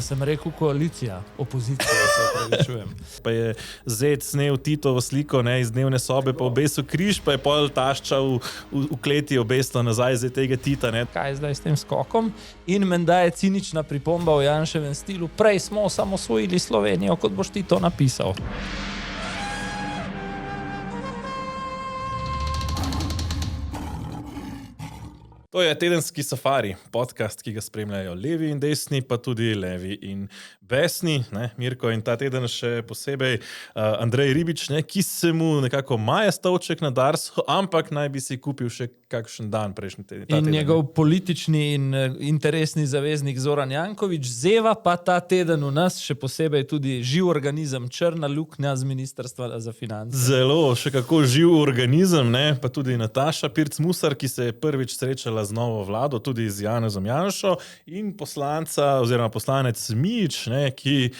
Sem rekel koalicija, opozicija, se opravičujem. Pa je zet snel Titovo sliko, iz dnevne sobe, pa obesil križ, pa je pol tašča v kleti obesla nazaj za tega Tita. Kaj je zdaj s tem skokom? In menda je cinična pripomba v Janševem stilu, prej smo osamosvojili Slovenijo, kot boš ti to napisal. To je tedenski safari, podcast, ki ga spremljajo levi in desni, pa tudi levi in besni, Mirko, in ta teden še posebej Andrej Ribič, ki se mu nekako maje stolček na Darsu, ampak naj bi si kupil še kakšen dan prejšnji teden. In njegov politični in interesni zaveznik Zoran Janković, zeva pa ta teden v nas še posebej tudi živ organizem, črna luknja z Ministrstva za finance. Zelo, še kako živ organizem, pa tudi Nataša Pirc-Musar, ki se je prvič srečala z novo vlado, tudi z Janezom Janšo, in poslanca oziroma poslanec Mijić, ki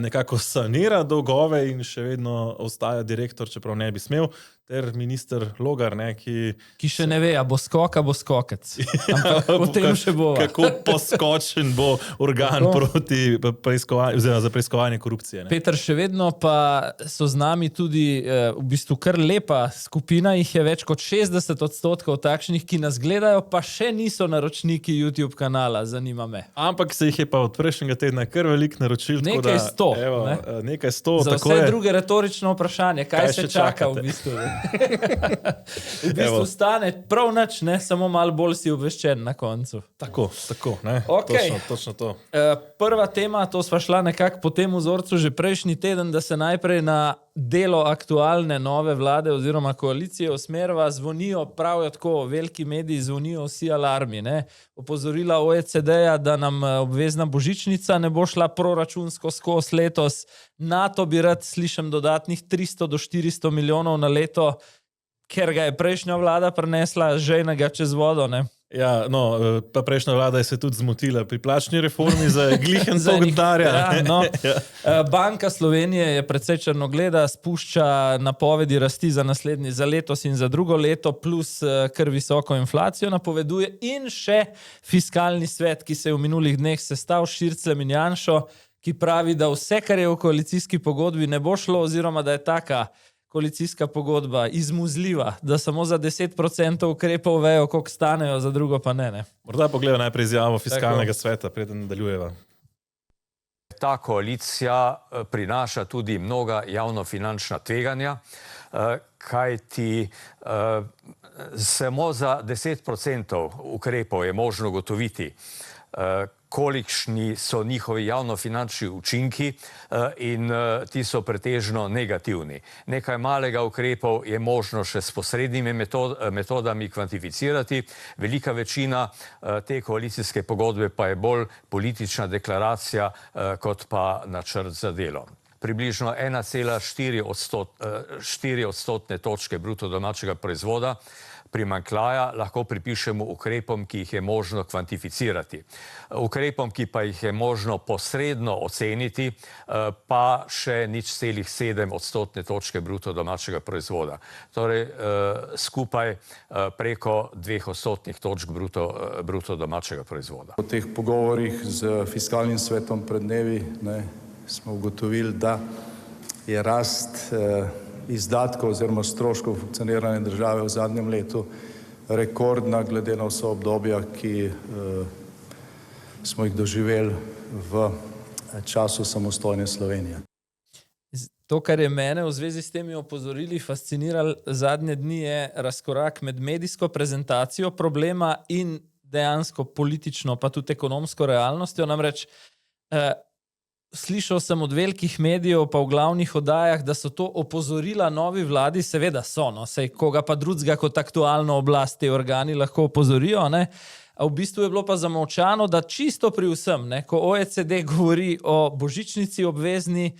nekako sanira dolgove in še vedno ostaja direktor, čeprav ne bi smel, ter minister Logar, ki še ne ve, a bo skok, a bo skokec. Ampak potem še bo. Kako poskočen bo organ proti preiskovanju, oziroma za preiskovanje korupcije. Peter, še vedno pa so z nami tudi v bistvu kar lepa skupina, jih je več kot 60% takšnih, ki nas gledajo, pa še niso naročniki YouTube kanala, zanima me. Ampak se jih je pa od prejšnjega tedna kar veliko naročil. Nekaj sto. Nekaj sto. Za vse druge retorično vprašanje, kaj se čaka v bistvu? V bistvu stane prav nič, samo malo bolj si obveščen na koncu. Tako, Okay. Točno to. Prva tema, to sva šla nekako po tem vzorcu že prejšnji teden, da se najprej na delo aktualne nove vlade oziroma koalicije usmerva, zvonijo, pravijo tako, veliki mediji zvonijo vsi alarmi. Opozorila OECD-ja, da nam obvezna božičnica ne bo šla proračunsko skozi letos. NATO bi rad, slišim, dodatnih 300 do 400 milijonov na leto, ker ga je prejšnja vlada prinesla žejnega čez vodo, Ja, pa prejšnja vlada je se tudi zmotila pri plačni reformi za glihen denarja. Banka Slovenije je precej črnogleda, spušča napovedi rasti za letos in za drugo leto, plus kar visoko inflacijo napoveduje, in še fiskalni svet, ki se je v minulih dneh sestal s Šircljem in Janšo, ki pravi, da vse, kar je v koalicijski pogodbi, ne bo šlo, oziroma da je taka koalicijska pogodba izmuzljiva, da samo za 10% ukrepov vejo, koliko stanejo, za drugo pa ne. Morda pogledamo najprej izjavo fiskalnega sveta, preden nadaljujeva. Ta koalicija prinaša tudi mnoga javnofinančna tveganja, kajti samo za 10% ukrepov je možno ugotoviti, kolikšni so njihovi javnofinančni učinki, in ti so pretežno negativni. Nekaj malega ukrepov je možno še s posrednimi metodami kvantificirati. Velika večina te koalicijske pogodbe pa je bolj politična deklaracija kot pa načrt za delo. Približno 1,4 odstotne točke bruto domačega proizvoda primanjkljaja lahko pripišemo ukrepom, ki jih je možno kvantificirati. Ukrepom, ki pa jih je možno posredno oceniti, pa še 0,7 odstotne točke bruto domačega proizvoda. Torej, skupaj preko 2 odstotnih točk bruto domačega proizvoda. Po teh pogovorih z fiskalnim svetom pred dnevi smo ugotovili, da je rast izdatkov oziroma stroškov funkcioniranja države v zadnjem letu rekordna glede na vsa obdobja, ki smo jih doživeli v času samostojne Slovenije. To, kar je mene v zvezi s temi opozorili fasciniralo zadnje dni, je razkorak med medijsko prezentacijo problema in dejansko politično, pa tudi ekonomsko realnostjo. Namreč slišal sem od velikih medijev pa v glavnih oddajah, da so to opozorila novi vladi, seveda so, sej koga pa drugega kot aktualno oblast te organi lahko opozorijo, A v bistvu je bilo pa zamolčano, da čisto pri vsem, ko OECD govori o božičnici obvezni,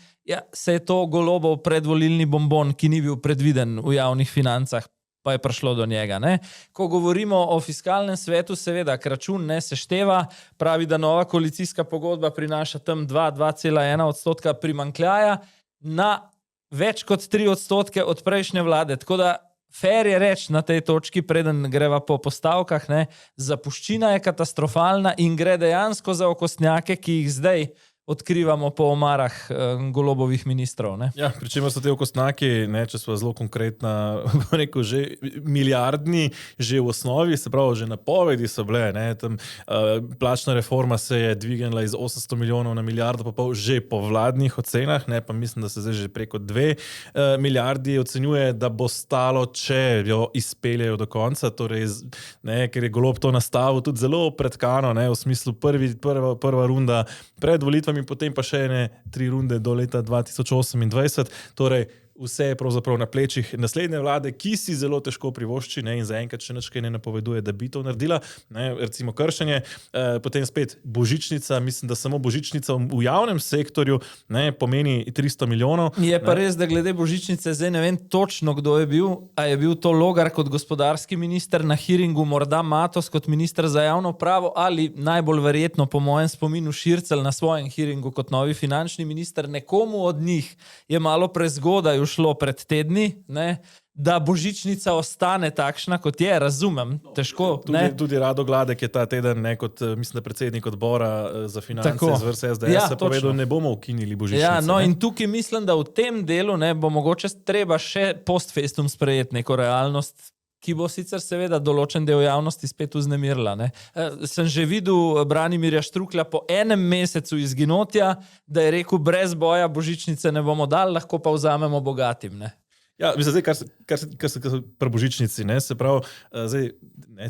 se je to Golobov predvolilni bonbon, ki ni bil predviden v javnih financah, pa je prišlo do njega. Ko govorimo o fiskalnem svetu, seveda, račun ne sešteva, pravi, da nova koalicijska pogodba prinaša tam 2,1 odstotka primanjkljaja na več kot 3 odstotke od prejšnje vlade. Tako da fair je reči na tej točki, preden greva po postavkah, ne, zapuščina je katastrofalna in gre dejansko za okostnjake, ki jih zdaj odkrivamo po omarah Golobovih ministrov. Ne? Ja, pričemer so te okostnjaki, če smo zelo konkretna, rekel, že milijardni, že v osnovi, se pravi, že napovedi so bile. Plačna reforma se je dvignila iz 800 milijonov na milijardo, pa pol že po vladnih ocenah, pa mislim, da se zdaj že preko 2 milijardi ocenjuje, da bo stalo, če jo izpeljejo do konca, torej, ker je Golob to nastavil tudi zelo predkano, v smislu prva runda pred volitvami, in potem pa še 3 runde do leta 2028. Torej, vse je pravzaprav na plečih naslednje vlade, ki si zelo težko privošči in zaenkrat še nič kaj ne napoveduje, da bi to naredila. Recimo kršenje, potem spet božičnica, mislim, da samo božičnica v javnem sektorju pomeni 300 milijonov. Je pa res, da glede božičnice, zdaj ne vem točno, kdo je bil, a je bil to Logar kot gospodarski minister na hearingu, morda Matos kot minister za javno upravo ali najbolj verjetno po mojem spominu Šircelj na svojem hearingu kot novi finančni minister. Nekomu od njih je malo prezgodaj šlo pred tedni, da božičnica ostane takšna, kot je, razumem, težko. Tudi Rado Gladek je ta teden, kot mislim, predsednik odbora za finance iz vrst SDS povedal, ne bomo ukinili božičnice. Ja, in tukaj mislim, da v tem delu bo mogoče treba še post festum sprejeti neko realnost, ki bo sicer seveda določen del javnosti spet vznemirila. Sem že videl Branimirja Štruklja po enem mesecu izginotja, da je rekel, brez boja božičnice ne bomo dali, lahko pa vzamemo bogatim. Ja, mislim, kar se pri božičnici, se pravi,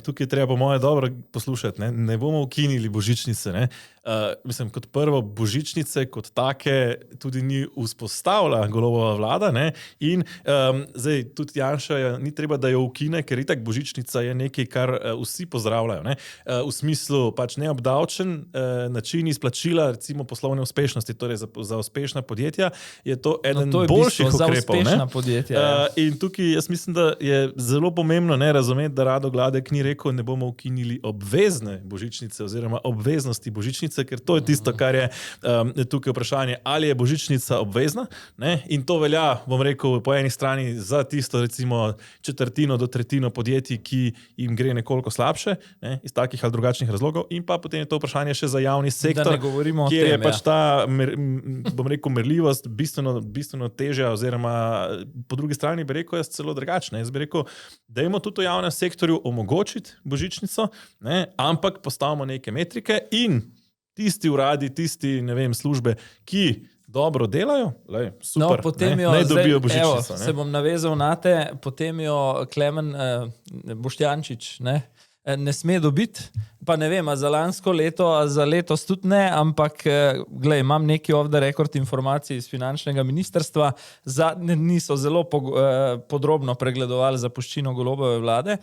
tukaj je treba po moje dobro poslušati, ne bomo ukinili božičnice, mislim, kot prvo božičnice kot take tudi ni vzpostavila Golobova vlada, in zdaj tudi Janša ni treba, da jo ukine, ker itak božičnica je nekaj, kar vsi pozdravljajo, v smislu pač neobdavčen način izplačila recimo poslovne uspešnosti, torej za uspešna podjetja je to eden boljših ukrepov. Za uspešna podjetja. In tukaj jaz mislim, da je zelo pomembno razumeti, da Rado Gladek ni rekel, ne bomo ukinili obvezne božičnice oziroma obveznosti božičnice, ker to je tisto, kar je tukaj vprašanje, ali je božičnica obvezna. In to velja, bom rekel, po eni strani za tisto recimo 1/4 do 1/3 podjetij, ki jim gre nekoliko slabše, iz takih ali drugačnih razlogov, in pa potem je to vprašanje še za javni sektor, kjer je pač ta, bom rekel, merljivost bistveno težja, oziroma po drugi strani bi rekel, jaz celo drugačne. Jaz bi rekel, dajmo tudi v javnem sektorju omogočiti božičnico, ampak postavimo neke metrike in tisti uradi, tisti, službe, ki dobro delajo, super, naj dobijo božičnico. Se bom navezal na te, potem jo Klemen Boštjančič, ne sme dobiti, pa ne vem, a za lansko leto, a za letos tudi ne, ampak glej, imam neki off the record informacij iz finančnega ministrstva, zadnje dni so zelo podrobno pregledovali zapuščino Golobove vlade.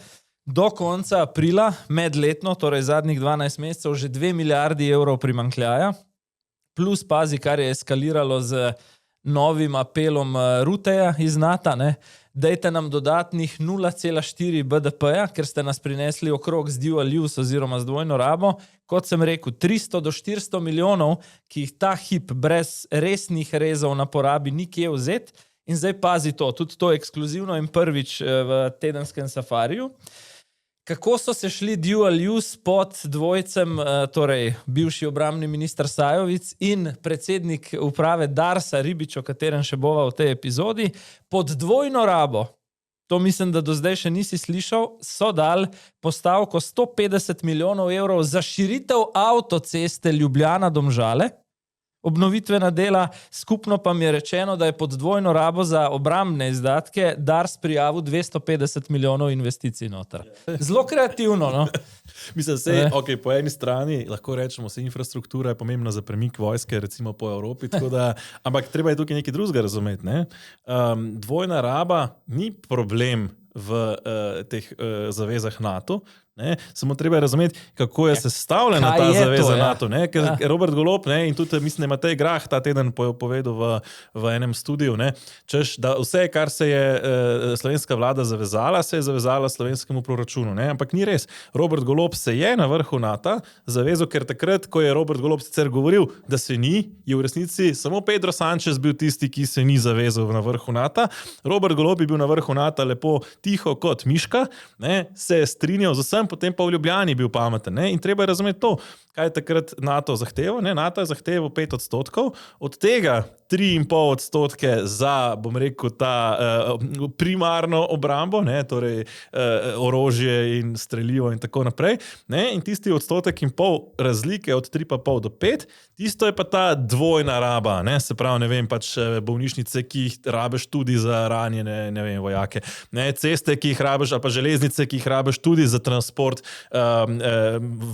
Do konca aprila, medletno, torej zadnjih 12 mesecev, že 2 milijardi evrov primanjkljaja, plus pazi, kar je eskaliralo z novim apelom Ruteja iz NATO, dajte nam dodatnih 0,4 BDP-ja, ker ste nas prinesli okrog z dual use oziroma z dvojno rabo. Kot sem rekel, 300 do 400 milijonov, ki jih ta hip brez resnih rezov na porabi nikje vzeti. In zdaj pazi to, tudi to ekskluzivno in prvič v tedenskem safariju. Kako so se šli dual use pod dvojcem, torej bivši obrambni minister Sajovic in predsednik uprave Darsa Ribič, o katerem še bova v tej epizodi, pod dvojno rabo, to mislim, da do zdaj še nisi slišal, so dali postavko 150 milijonov evrov za širitev avtoceste Ljubljana-Domžale, obnovitvena dela, skupno pa mi je rečeno, da je pod dvojno rabo za obrambne izdatke Dars prijavil 250 milijonov investicij noter. Zelo kreativno, no? Mislim, po eni strani lahko rečemo, da infrastruktura je pomembna za premik vojske, recimo po Evropi, ampak treba je tukaj nekaj drugega razumeti. Dvojna raba ni problem v teh zavezah NATO, Ne? Samo treba razumeti, kako je sestavljena ta zaveza NATO. Ne? Ker Robert Golob, ne, in tudi mislim, da Matej Grah ta teden povedal v enem studiu, ne, češ, da vse, kar se je slovenska vlada zavezala, se je zavezala slovenskemu proračunu. Ne? Ampak ni res. Robert Golob se je na vrhu NATO zavezal, ker takrat, ko je Robert Golob sicer govoril, da se ni, je v resnici samo Pedro Sanchez bil tisti, ki se ni zavezal na vrhu NATO. Robert Golob je bil na vrhu NATO lepo tiho kot miška, ne, se je strinjal z vsem, potem pa v Ljubljani bil pameten. Ne? In treba je razumeti to, kaj je takrat NATO zahteval. Ne? NATO je zahteval 5%, od tega 3,5% za, bom rekel, ta primarno obrambo, ne? Torej orožje in strelivo in tako naprej. Ne? In tisti 1,5% razlike od 3,5 do 5, tisto je pa ta dvojna raba, ne? Se pravi, ne vem, pač bolnišnice, ki jih rabiš tudi za ranjene, ne vem, vojake, ne? Ceste, ki jih rabiš, ali pa železnice, ki jih rabiš tudi za transport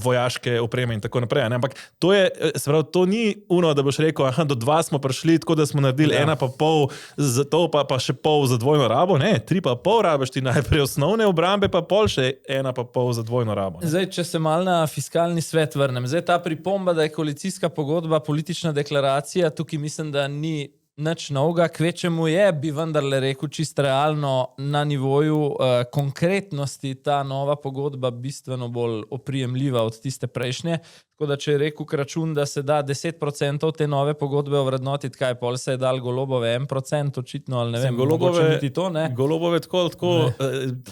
vojaške opreme in tako naprej. Ne? Ampak to je, se pravi, to ni uno, da boš rekel, aha, do 2 smo prišli, tako da smo naredili 1,5, za to pa še pol za dvojno rabo. Ne, 3,5 rabiš ti najprej osnovne obrambe, pa pol še 1,5 za dvojno rabo. Ne? Zdaj, če se mal na fiskalni svet vrnem. Zdaj, ta pripomba, da je koalicijska pogodba politična deklaracija, tukaj mislim, da ni nič novega, kvečemu je, bi vendarle rekel, čisto realno na nivoju konkretnosti ta nova pogodba bistveno bolj oprijemljiva od tiste prejšnje. Tako da, če je rekel Kračun, da se da 10% te nove pogodbe ovrednotiti, kaj pol se je dal Golobove 1%, očitno, ali ne vem, mogoče niti to, ne? Golobove tako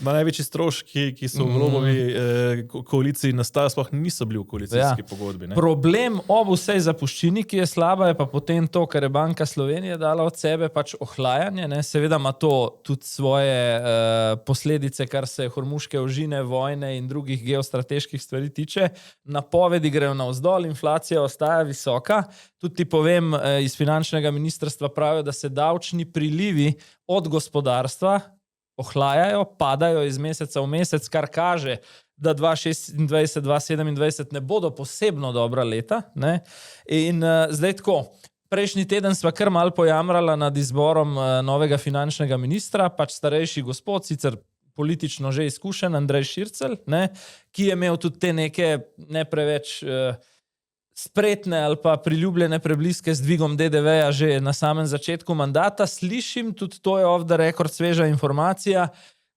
največji stroški, ki so v Golobovi koaliciji nastali, sploh niso bili v koalicijski pogodbi. Ne? Problem ob vsej zapuščini, ki je slaba, je pa potem to, kar je Banka Slovenije dala od sebe, pač ohlajanje. Ne? Seveda ima to tudi svoje posledice, kar se hormuške ožine, vojne in drugih geostrateških stvari tiče. Napovedi grejo navzdol, inflacija ostaja visoka. Tudi ti povem, iz finančnega ministrstva pravijo, da se davčni prilivi od gospodarstva ohlajajo, padajo iz meseca v mesec, kar kaže, da 2026, 2027 ne bodo posebno dobra leta. Ne? In zdaj tako, prejšnji teden sva kar malo pojamrala nad izborom novega finančnega ministra, pač starejši gospod, sicer politično že izkušen, Andrej Šircelj, ne, ki je imel tudi te neke ne preveč spretne ali pa priljubljene prebliske z dvigom DDV-ja že na samem začetku mandata. Slišim, tudi to je off the record sveža informacija,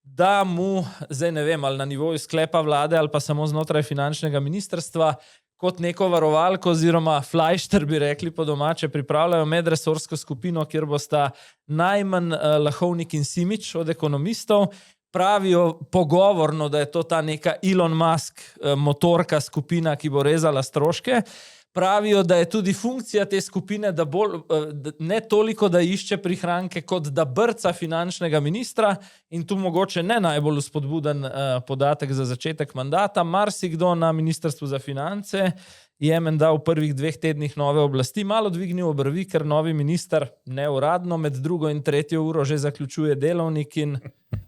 da mu, zdaj ne vem, ali na nivoju sklepa vlade ali pa samo znotraj finančnega ministrstva, kot neko varovalko oziroma flajšter, bi rekli po domače, pripravljajo medresorsko skupino, kjer bosta najmanj Lahovnik in Simič od ekonomistov. Pravijo pogovorno, da je to ta neka Elon Musk motorka skupina, ki bo rezala stroške. Pravijo, da je tudi funkcija te skupine, da ne toliko, da išče prihranke, kot da brca finančnega ministra, in tu mogoče ne najbolj spodbuden podatek za začetek mandata. Marsikdo na Ministrstvu za finance je menda v prvih 2 tednih nove oblasti malo dvignil obrvi, ker novi minister neuradno med 2. in 3. uro že zaključuje delovnik in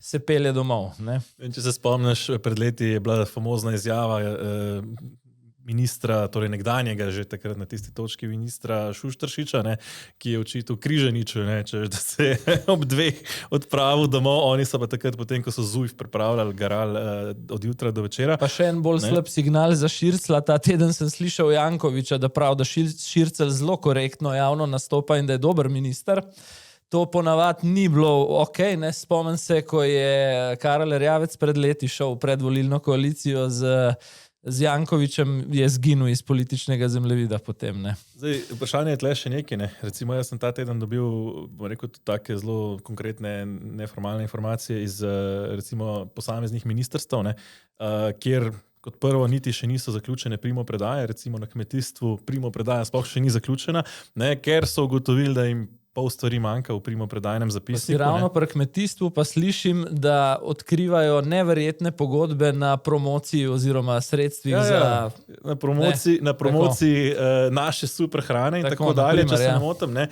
se pelje domov. Ne? In če se spomniš, pred leti je bila famozna izjava ministra, torej nekdanjega že takrat na tisti točki ministra Šušteršiča, ne, ki je očital Križaniču, ne, da se je ob 2 odpravil domov, oni so pa takrat potem, ko so ZUJF pripravljali, garali od jutra do večera. Pa še en bolj slab signal za Šircla. Ta teden sem slišal Jankoviča, da pravi, da Šircelj zelo korektno javno nastopa in da je dober minister. To ponavadi ni bilo okej, ne? Spomnim se, ko je Karel Erjavec pred leti šel v predvolilno koalicijo z Jankovičem, je zginil iz političnega zemljevida potem. Ne? Zdaj, vprašanje je tle še nekaj. Ne? Recimo, jaz sem ta teden dobil, bom rekel, take zelo konkretne neformalne informacije iz recimo posameznih ministrstv, ne? Kjer kot prvo niti še niso zaključene primopredaje, recimo na kmetijstvu primopredaja sploh še ni zaključena, ne? Ker so ugotovili, da jim pol stvari manjka v primopredajnem zapisniku. Ravno pri kmetijstvu pa slišim, da odkrivajo neverjetne pogodbe na promociji oziroma sredstvih za... Na promociji naše super hrane in tako dalje, če se ne motim. Ne?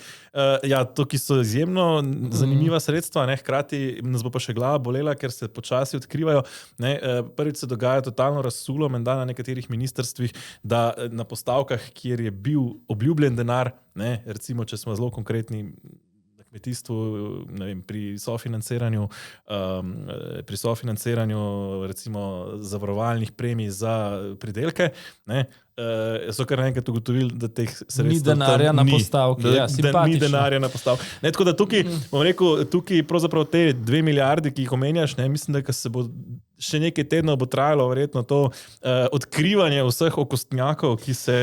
To, ki so izjemno zanimiva sredstva, ne? Hkrati nas bo pa še glava bolela, ker se počasi odkrivajo. Ne? Prvič se dogaja totalno razsulo, menda na nekaterih ministrstvih, da na postavkah, kjer je bil obljubljen denar, ne, recimo, če smo zelo konkretni, na kmetijstvu, ne vem, pri sofinanciranju recimo zavarovalnih premij za pridelke, ne, so kar naenkrat ugotovili, da teh sredstev Ni denarja na postavki, da ni simpatično. denarja na postavki. Ne, tako da tukaj, bom rekel, tukaj pravzaprav te 2 milijardi, ki jih omenjaš, ne, mislim, da se bo še nekaj tednov bo trajalo verjetno to odkrivanje vseh okostnjakov, ki se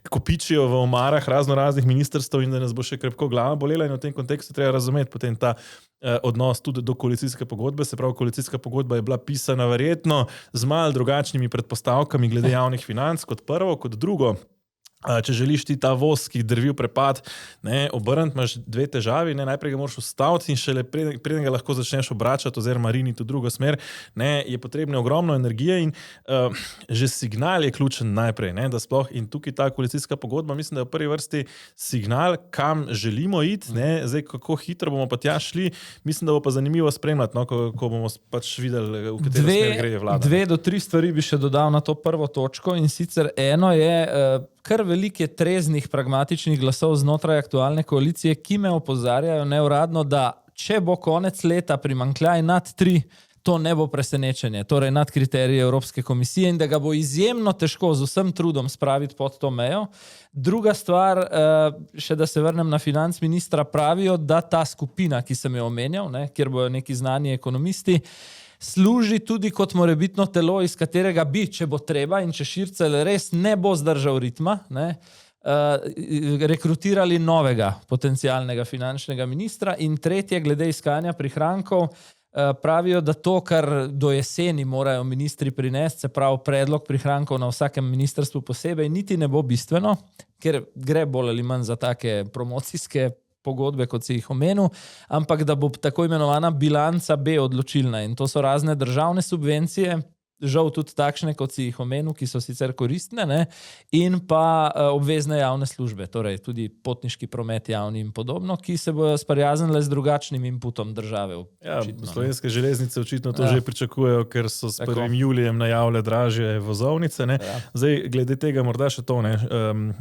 kopičijo v omarah raznih ministrstv in da nas bo še krepko glava bolela, in v tem kontekstu treba razumeti potem ta odnos tudi do koalicijske pogodbe. Se pravi, koalicijska pogodba je bila pisana verjetno z malo drugačnimi predpostavkami glede javnih financ, kot prvo, kot drugo. Če želiš ti ta voz, ki drvi v prepad, obrniti, imaš 2 težavi. Najprej ga moraš ustaviti in šele preden ga lahko začneš obračati oziroma riniti v drugo smer, je potrebno ogromno energije in že signal je ključen najprej. Da sploh, in tukaj ta koalicijska pogodba, mislim, da je v prvi vrsti signal, kam želimo iti. Zdaj, kako hitro bomo pa tja šli, mislim, da bo pa zanimivo spremljati, no, ko bomo pač videli, v katero smer gre vlada. 2 do 3 stvari bi še dodal na to prvo točko, in sicer eno je kar velike treznih pragmatičnih glasov znotraj aktualne koalicije, ki me opozarjajo neuradno, da če bo konec leta primanjkljaj nad 3, to ne bo presenečenje, torej nad kriterije Evropske komisije, in da ga bo izjemno težko z vsem trudom spraviti pod to mejo. Druga stvar, še da se vrnem na financ ministra, pravijo, da ta skupina, ki sem jo omenjal, kjer bojo neki znani ekonomisti, služi tudi kot morebitno telo, iz katerega bi, če bo treba in če Šircelj res ne bo zdržal ritma, rekrutirali novega potencialnega finančnega ministra. In tretje, glede iskanja prihrankov, pravijo, da to, kar do jeseni morajo ministri prinesti, se pravi predlog prihrankov na vsakem ministrstvu posebej, niti ne bo bistveno, ker gre bolj ali manj za take promocijske pogodbe, kot si jih omenil, ampak da bo tako imenovana bilanca B odločilna, in to so razne državne subvencije, žal tudi takšne, kot si jih omenil, ki so sicer koristne, in pa obvezne javne službe, torej tudi potniški promet javni in podobno, ki se bojo sprijaznile z drugačnim inputom države. Očitno, slovenske železnice očitno to že pričakujejo, ker so s 1. julijem najavile dražje vozovnice. Zdaj, glede tega morda še to.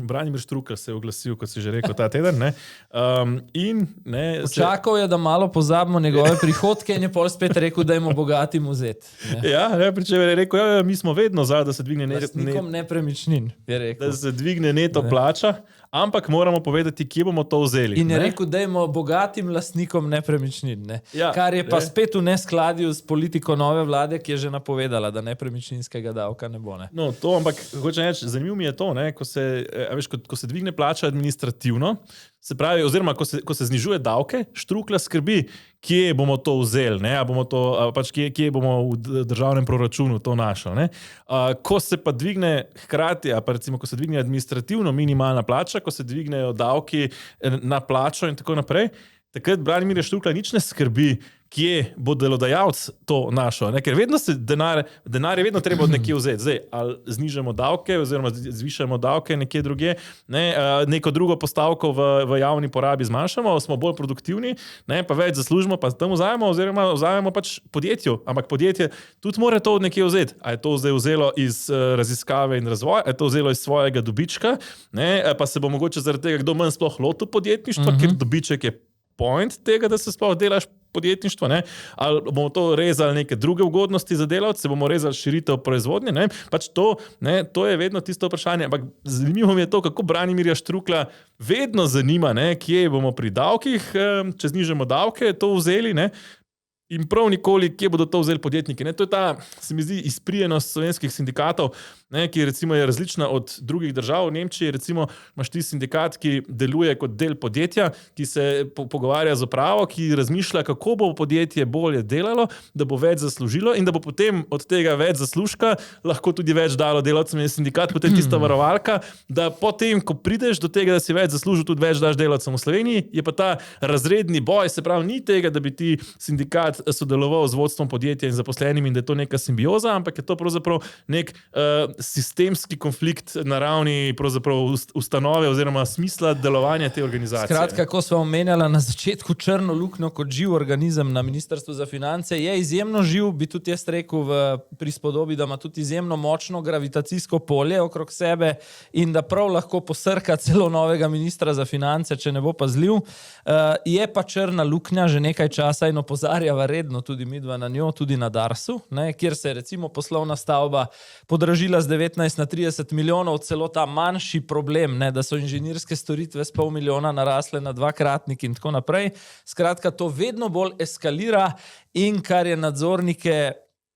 Branimir Štrukelj se je oglasil, kot si že rekel, ta teden. Počakal je, da malo pozabimo njegove prihodke, in je pol spet rekel, da jim bogatim vzeti. Pričemer je rekel, mi smo vedno za, da se dvigne nepremičnin, je rekel. Da se dvigne neto plača, ampak moramo povedati, kje bomo to vzeli. In je rekel, da imamo bogatim lastnikom nepremičnin. Kar je pa spet v neskladju s politiko nove vlade, ki je že napovedala, da nepremičninskega davka ne bo. No, to, ampak hočem reči, zanimivo mi je to, ko se dvigne plača administrativno, se pravi, oziroma ko se znižuje davke, Štruklja skrbi, kje bomo to vzeli, kje bomo v državnem proračunu to našli. Ko se pa dvigne hkrati, recimo, ko se dvigne administrativno minimalna plača, ko se dvignejo davki na plačo in tako naprej, takrat Branimir Štruklja nič ne skrbi, kje bo delodajalec to našel. Ker vedno se denar je vedno treba od nekje vzeti. Zdaj, ali znižamo davke oziroma zvišamo davke nekje drugje, neko drugo postavko v javni porabi zmanjšamo, smo bolj produktivni, pa več zaslužimo, pa tam vzajemo oziroma vzajemo pač podjetju. Ampak podjetje tudi mora to od nekje vzeti. A je to zdaj vzelo iz raziskave in razvoja, a je to vzelo iz svojega dobička, pa se bo mogoče zaradi tega kdo manj sploh lotil podjetništva, ker dobiček je point tega, da se sploh delaš podjetništvo, ali bomo to rezali neke druge ugodnosti za delavce, bomo rezali širitev proizvodnje, pač to je vedno tisto vprašanje. Ampak zanimivo mi je to, kako Branimirja Štruklja vedno zanima, kje bomo pri davkih, če znižamo davke, to vzeli, in prav nikoli, kje bodo to vzeli podjetniki. To je ta, se mi zdi, izprijenost slovenskih sindikatov, ki recimo je različna od drugih držav. V Nemčiji recimo imaš ti sindikat, ki deluje kot del podjetja, ki se pogovarja z upravo, ki razmišlja, kako bo podjetje bolje delalo, da bo več zaslužilo in da bo potem od tega več zaslužka lahko tudi več dalo delavcem. In sindikat potem tista varovalka, da potem, ko prideš do tega, da si več zaslužil, tudi več daš delavcem v Sloveniji, je pa ta razredni boj, se pravi, ni tega, da bi ti sindikat sodeloval z vodstvom podjetja in zaposlenimi in da je to neka simbioza, ampak je to pravzaprav nek sistemski konflikt na ravni pravzaprav ustanove oziroma smisla delovanja te organizacije. Skratka, ko smo omenjali na začetku črno luknjo kot živ organizem na Ministrstvu za finance, je izjemno živ, bi tudi jaz rekel v prispodobi, da ima tudi izjemno močno gravitacijsko polje okrog sebe in da prav lahko posrka celo novega ministra za finance, če ne bo pazljiv. Je pa črna luknja že nekaj časa in opozarjava redno tudi midva na njo, tudi na Darsu, kjer se je recimo poslovna stavba podražila z 19 na 30 milijonov, celo ta manjši problem, da so inženirske storitve s $500 milijona narasle na 2-kratnik in tako naprej. Skratka, to vedno bolj eskalira in kar je nadzornike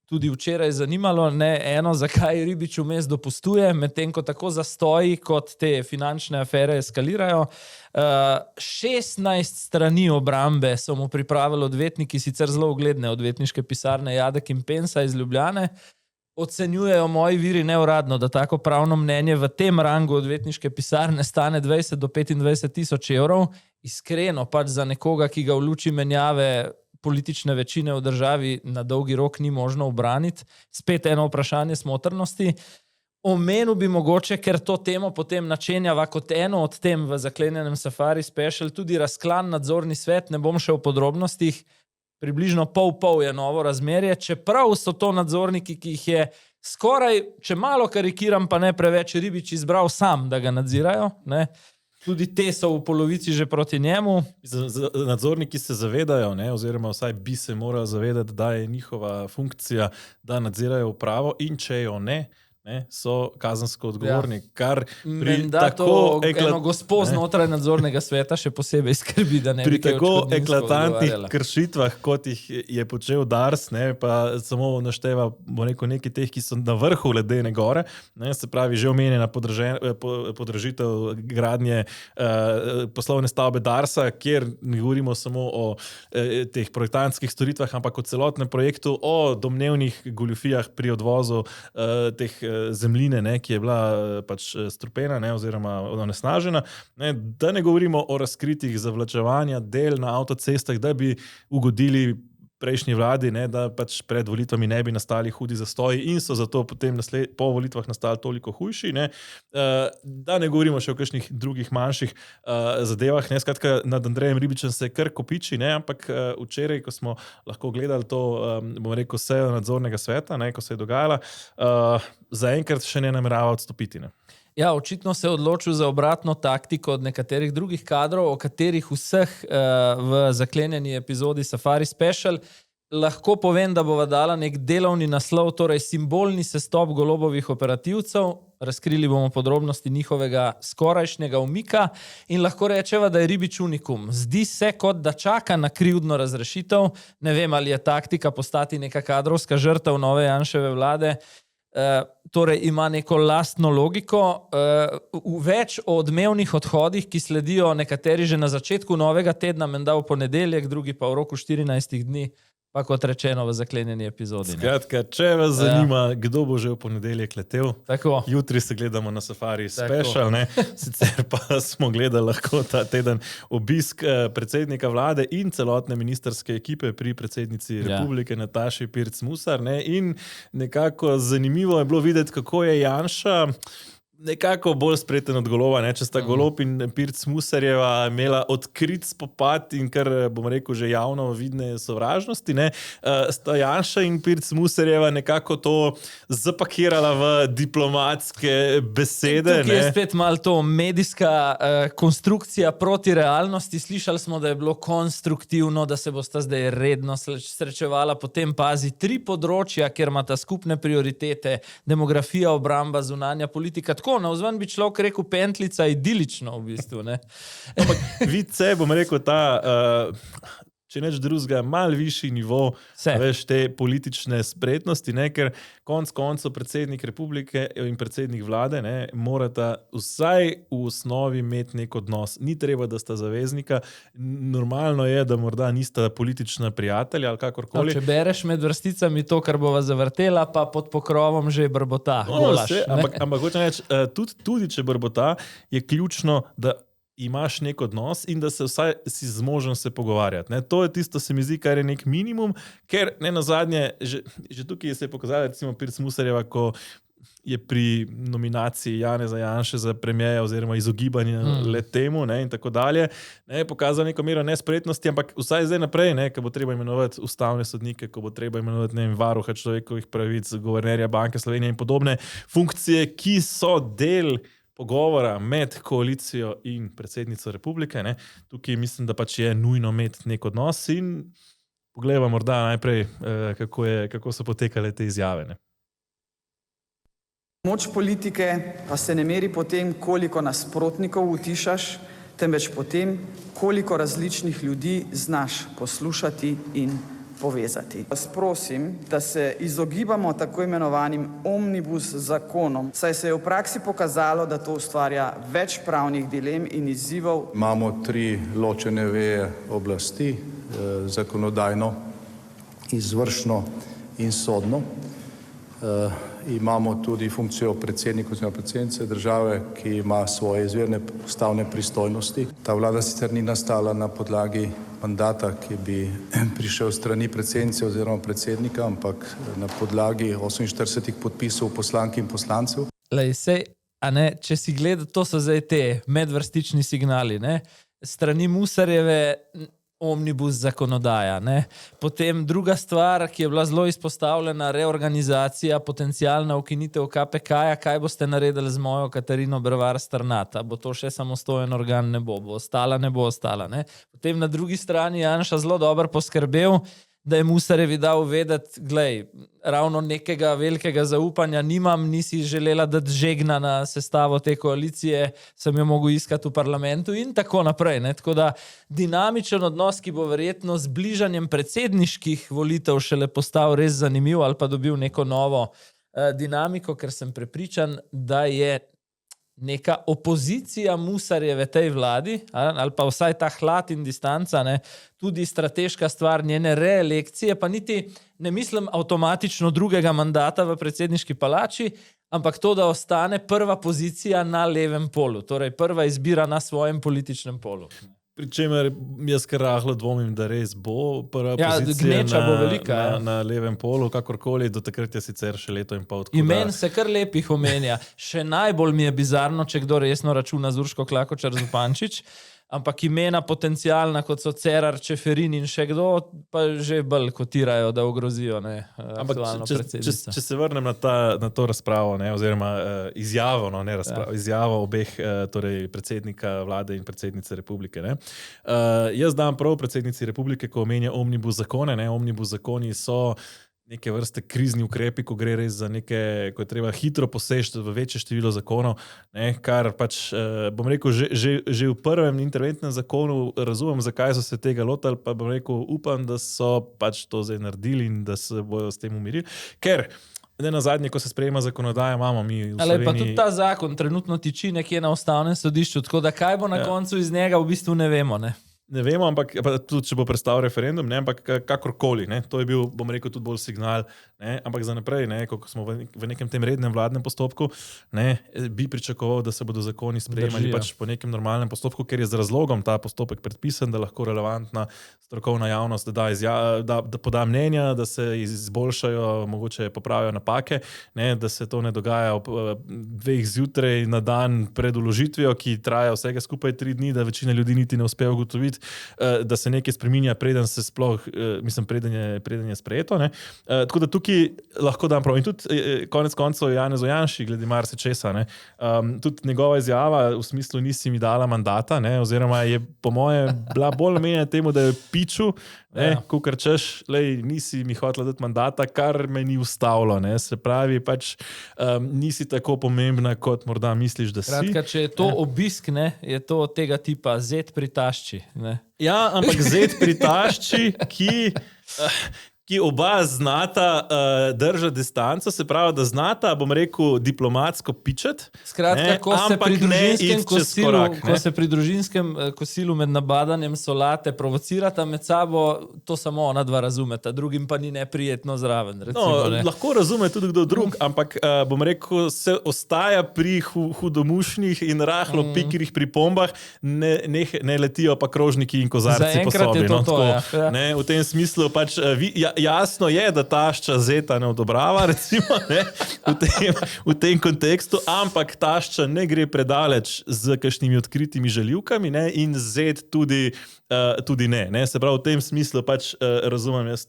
tudi včeraj zanimalo, eno, zakaj Ribič vmes dopustuje, medtem ko tako zastoji, kot te finančne afere eskalirajo. 16 strani obrambe so mu pripravili odvetniki, sicer zelo ugledne odvetniške pisarne Jadek in Pensa iz Ljubljane. Ocenjujejo moji viri neuradno, da tako pravno mnenje v tem rangu odvetniške pisarne stane 20 do 25 tisoč evrov. Iskreno pač za nekoga, ki ga v luči menjave politične večine v državi na dolgi rok ni možno obraniti. Spet eno vprašanje smotrnosti. Omenil bi mogoče, ker to temo potem načenjava kot eno od tem v zaklenjenem Safari Special, tudi razklan nadzorni svet, ne bom šel v podrobnostih, približno pol je novo razmerje, čeprav so to nadzorniki, ki jih je skoraj, če malo karikiram, pa ne preveč, Ribič izbral sam, da ga nadzirajo, Tudi te so v polovici že proti njemu. Nadzorniki se zavedajo, oziroma vsaj bi se morali zavedati, da je njihova funkcija, da nadzirajo upravo in če jo ne, so kazensko odgovorni, kar pri tako eno gospo znotraj nadzornega sveta še posebej skrbi, da ne bi pri tako eklatantnih kršitvah, kot jih je počel Dars, pa samo našteva nekaj teh, ki so na vrhu ledene gore, se pravi že omenjena podražitev gradnje poslovne stavbe Darsa, kjer ne govorimo samo o teh projektantskih storitvah, ampak o celotnem projektu, o domnevnih goljufijah pri odvozu teh zemljine, ki je bila pač strupena, oziroma onesnažena. Da ne govorimo o razkritih zavlačevanja del na avtocestah, da bi ugodili prejšnji vladi, da pač pred volitvami ne bi nastali hudi zastoji in so zato potem po volitvah nastali toliko hujši. Da ne govorimo še o kakšnih drugih manjših zadevah. Skratka, nad Andrejem Ribičem se kar kopiči, ampak včeraj, ko smo lahko gledali to, bom rekel, sejo nadzornega sveta, ko se je dogajala, zaenkrat še ne namerava odstopiti. Ja, očitno se je odločil za obratno taktiko od nekaterih drugih kadrov, o katerih vseh v zaklenjeni epizodi Safari Special. Lahko povem, da bova dala nek delovni naslov, torej simbolni sestop Golobovih operativcev. Razkrili bomo podrobnosti njihovega skorajšnjega umika in lahko rečeva, da je Ribič unikum. Zdi se, kot da čaka na krivdno razrešitev. Ne vem, ali je taktika postati neka kadrovska žrtev nove Janševe vlade. Torej ima neko lastno logiko. Več o odmevnih odhodih, ki sledijo nekateri že na začetku novega tedna, menda v ponedeljek, drugi pa v roku 14 dni, pa kot rečeno v zaklenjeni epizodi. Skratka, če vas zanima, kdo bo že v ponedeljek letel, tako. Jutri se gledamo na Safari Special, sicer pa smo gledali lahko ta teden obisk predsednika vlade in celotne ministrske ekipe pri predsednici Republike Nataši Pirc Musar. In nekako zanimivo je bilo videti, kako je Janša nekako bolj spreten od Goloba, če sta Golob in Pirc Musarjeva imela odkrit spopad in kar, bom rekel, že javno vidne sovražnosti, sta Janša in Pirc Musarjeva nekako to zapakirala v diplomatske besede. Tukaj je spet malo to medijska konstrukcija proti realnosti. Slišali smo, da je bilo konstruktivno, da se bosta zdaj redno srečevala, potem pazi 3 področja, kjer imata skupne prioritete, demografija, obramba, zunanja politika. Tako, navzven bi človek rekel pentlica idilično v bistvu. Ampak vidce, bom rekel, če neč drugega, malo višji nivo te politične spretnosti, ker konec koncev predsednik republike in predsednik vlade morata vsaj v osnovi imeti nek odnos. Ni treba, da sta zaveznika. Normalno je, da morda nista politična prijatelja ali kakorkoli. Če bereš med vrsticami to, kar bova zavrtela, pa pod pokrovom že brbota. Ampak hočem reči, tudi če brbota, je ključno, da imaš nek odnos in da se vsaj si zmožen se pogovarjati. To je tisto, se mi zdi, kar je nek minimum, ker ne nazadnje, že tukaj se je pokazala recimo Pirc Musarjeva, ko je pri nominaciji Janeza Janše za premijeja oziroma izogibanje le temu, ne, in tako dalje, ne, pokazal neko mero nespretnosti, ampak vsaj zdaj naprej, ne, ko bo treba imenovati ustavne sodnike, ko bo treba imenovati, ne vem, varuha človekovih pravic, guvernerja Banke Slovenije in podobne funkcije, ki so del pogovora med koalicijo in predsednico republike. Ne. Tukaj mislim, da pač je nujno imeti nek odnos in pogledamo morda najprej, kako so potekale te izjave. Ne. Moč politike pa se ne meri po tem, koliko nasprotnikov utišaš, temveč po tem, koliko različnih ljudi znaš poslušati in povezati. Vas prosim, da se izogibamo tako imenovanim omnibus zakonom, saj se je v praksi pokazalo, da to ustvarja več pravnih dilem in izzivov. Imamo 3 ločene veje oblasti, zakonodajno, izvršno in sodno. Imamo tudi funkcijo predsednika oziroma predsednice države, ki ima svoje izvirne ustavne pristojnosti. Ta vlada sicer ni nastala na podlagi mandata, ki bi prišel strani predsednice oziroma predsednika, ampak na podlagi 48 podpisov poslank in poslancev. Lej, sej, a ne, če si gleda, to so zdaj te medvrstični signali, ne? Strani Musarjeve omnibus zakonodaja, ne? Potem druga stvar, ki je bila zelo izpostavljena, reorganizacija, potencialna ukinitev KPK-ja, kaj boste naredili z mojo Katarino Brevar Strnata? Bo to še samostojen organ? Ne bo. Bo ostala? Ne bo ostala. Ne? Potem na drugi strani Janša zelo dobro poskrbel, da je Musarjevi dal vedeti, glej, ravno nekega velikega zaupanja nimam, nisi želela dati žegna na sestavo te koalicije, sem jo mogel iskati v parlamentu in tako naprej. Ne? Tako da dinamičen odnos, ki bo verjetno z bližanjem predsedniških volitev šele postal res zanimiv ali pa dobil neko novo dinamiko, ker sem prepričan, da je neka opozicija Musarjeve tej vladi, ali pa vsaj ta hlad in distanca, ne, tudi strateška stvar njene reelekcije, pa niti ne mislim avtomatično drugega mandata v predsedniški palači, ampak to, da ostane prva pozicija na levem polu, torej prva izbira na svojem političnem polu. Pričemer jaz kar rahlo dvomim, da res bo prva pozicija bo velika, na levem polu, kakorkoli, do takrat je sicer še leto in pol. Imen se kar lepih omenja. Še najbolj mi je bizarno, če kdo resno računa z Urško Klakočar Zupančič, ampak imena potencialna, kot so Cerar, Čeferin in še kdo, pa že bolj kotirajo, da ogrozijo aktualno predsednico. Če se vrnem na to razpravo, ne, oziroma izjavo, no, ne razpravo, izjavo obeh, torej predsednika vlade in predsednice republike. Ne. Jaz dam prav predsednici republike, ko omenja omnibus zakone. Ne. Omnibus zakoni so neke vrste krizni ukrepi, ko gre res za ko je treba hitro poseči v večje število zakonov, ne, kar pač, bom rekel, že v prvem interventnem zakonu razumem, zakaj so se tega lotili, pa bom rekel, upam, da so pač to zdaj naredili in da se bojo s tem umirili, ker ne na zadnje, ko se sprejema zakonodaja, imamo mi v Sloveniji... Pa tudi ta zakon trenutno tiči nekje na ustavnem sodišču, tako da kaj bo na koncu iz njega, v bistvu ne vemo, ne? Ne vemo, ampak tudi, če bo prestal referendum, ne, ampak kakorkoli, ne, to je bil, bom rekel, tudi bolj signal, ne, ampak za naprej, ne, ko smo v nekem tem rednem vladnem postopku, ne, bi pričakoval, da se bodo zakoni sprejemali pač po nekem normalnem postopku, ker je z razlogom ta postopek predpisan, da lahko relevantna strokovna javnost da poda mnenja, da se izboljšajo, mogoče popravijo napake, ne, da se to ne dogaja ob 2 zjutraj na dan pred vložitvijo, ki traja vsega skupaj 3 dni, da večina ljudi niti ne uspe ugotoviti, da se nekaj spreminja, preden se sploh, preden je sprejeto. Ne. Tako da tukaj lahko dam prav. In tudi konec koncev Janezu Janši, glede marsičesa, ne. Tudi njegova izjava v smislu nisi mi dala mandata, ne, oziroma je po moje bila bolj namenjena temu, da je piču, kakor češ, lej, nisi mi hotela dati mandata, kar me ni ustavilo. Ne. Se pravi, pač nisi tako pomembna, kot morda misliš, da si. Kratka, če je to obisk, ne, je to tega tipa zet pri tašči. Ne. Ja, ampak zet pri tašči, ki oba znata držati distanco, se pravi, da znata, bom rekel, diplomatsko pičati. Skratka, ko se pri družinskem kosilu med nabadanjem solate provocirata med sabo, to samo ona dva razumeta, drugim pa ni neprijetno zraven. Recimo, ne. Lahko razume tudi kdo drug, ampak bom rekel, se ostaja pri hudomušnih in rahlo pikrih pripombah, ne letijo pa krožniki in kozarci po sobi. No, ne, v tem smislu pač jasno je, da tašča Zeta ne odobrava, recimo, ne, v tem kontekstu, ampak tašča ne gre predaleč z kakšnimi odkritimi žaljivkami, ne, in Zet tudi ne. Se pravi, v tem smislu pač razumem jaz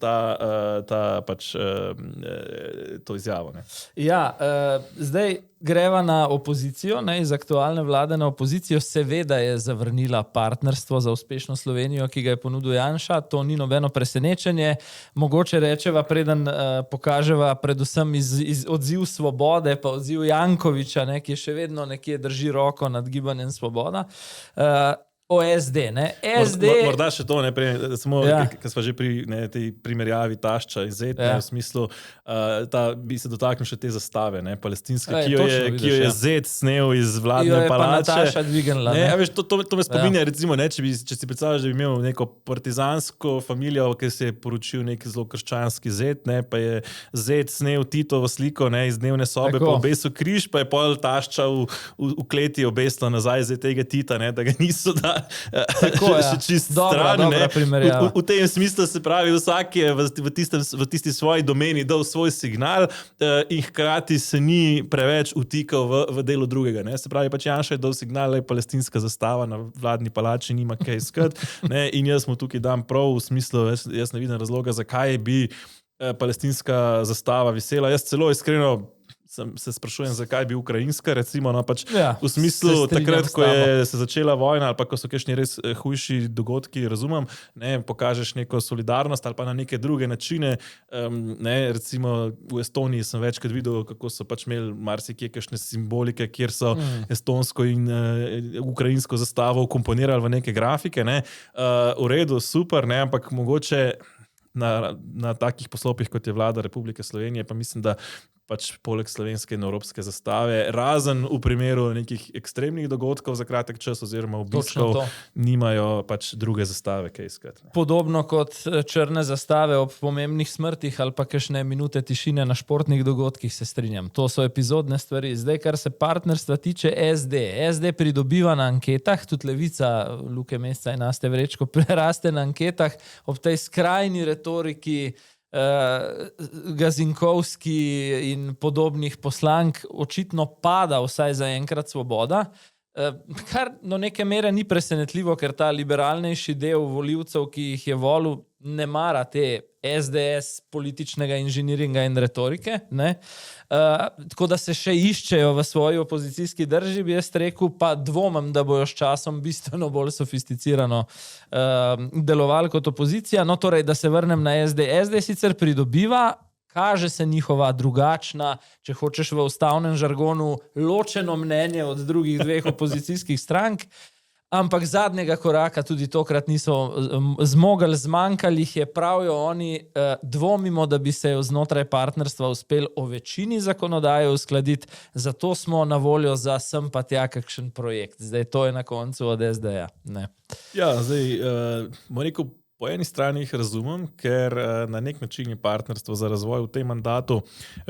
to izjavo. Ne. Ja, zdaj greva na opozicijo, ne, iz aktualne vlade na opozicijo. Seveda je zavrnila partnerstvo za uspešno Slovenijo, ki ga je ponudil Janša. To ni nobeno presenečenje. Mogoče rečeva, preden pokaževa predvsem iz odziv Svobode, pa odziv Jankoviča, ne, ki še vedno nekje drži roko nad gibanjem Svoboda. O SD, ne? SD... Morda še to, ne, samo, ker smo že pri tej primerjavi tašča in Zet, v smislu, bi se dotaknil še te zastave, ne, palestinske, ki jo je Zet snel iz vladne palače. Jo je pa Nataša dvignila. Ne, veš, to me spominja, recimo, ne, če si predstavljaš, da bi imel neko partizansko familijo, ki se je poročil nek zelo krščanski Zet, ne, pa je Zet snel Titovo sliko, ne, iz dnevne sobe, pa obesil križ, pa je pol tašča v kleti obesla nazaj za tega Tita, ne, da ga niso Tako, še čist stran. V tem smislu se pravi, vsak je v tisti svoji domeni dal svoj signal in hkrati se ni preveč vtikal v delo drugega. Ne. Se pravi, pač Janša je dal signal, da je palestinska zastava na vladni palači, nima kaj iskati. In jaz mu tukaj dam prav v smislu, jaz ne vidim razloga, zakaj bi palestinska zastava visela. Jaz celo iskreno se sprašujem, zakaj bi ukrajinska, recimo, no, pač v smislu takrat, ko je se začela vojna ali pa ko so kakšni res hujši dogodki, razumem, ne, pokažeš neko solidarnost ali pa na neke druge načine. Ne, recimo v Estoniji sem večkrat videl, kako so pač imeli marsikje kakšne simbolike, kjer so estonsko in ukrajinsko zastavo komponirali v neke grafike. Ne. V redu, super, ne, ampak mogoče na takih poslopih, kot je vlada Republike Slovenije, pa mislim, da pač poleg slovenske in evropske zastave, razen v primeru nekih ekstremnih dogodkov za kratek čas oziroma obiskov, nimajo pač druge zastave kaj iskati. Podobno kot črne zastave ob pomembnih smrtih ali pa kakšne minute tišine na športnih dogodkih, se strinjam. To so epizodne stvari. Zdaj, kar se partnerstva tiče SD pridobiva na anketah, tudi Levica Luke Mesca in Aste Vrečko preraste na anketah ob tej skrajni retoriki Gazinkovski in podobnih poslank očitno pada vsaj za enkrat Svoboda, kar do neke mere ni presenetljivo, ker ta liberalnejši del volivcev, ki jih je volil, ne mara te SDS političnega inženiringa in retorike, ne? Tako da se še iščejo v svoji opozicijski drži, bi jaz rekel, pa dvomim, da bojo s časom bistveno bolj sofisticirano delovali kot opozicija. No, torej, da se vrnem na SD. SD sicer pridobiva, kaže se njihova drugačna, če hočeš v ustavnem žargonu, ločeno mnenje od drugih dveh opozicijskih strank, ampak zadnjega koraka tudi tokrat niso zmogli, zmanjkali jih je, pravijo oni, dvomimo, da bi se znotraj partnerstva uspel o večini zakonodaje uskladiti, zato smo na voljo za sem pa tja kakšen projekt. Zdaj to je na koncu od SD-ja. Ne. Ja, zdaj, rekel, po eni strani jih razumem, ker na nek način je partnerstvo za razvoj v tem mandatu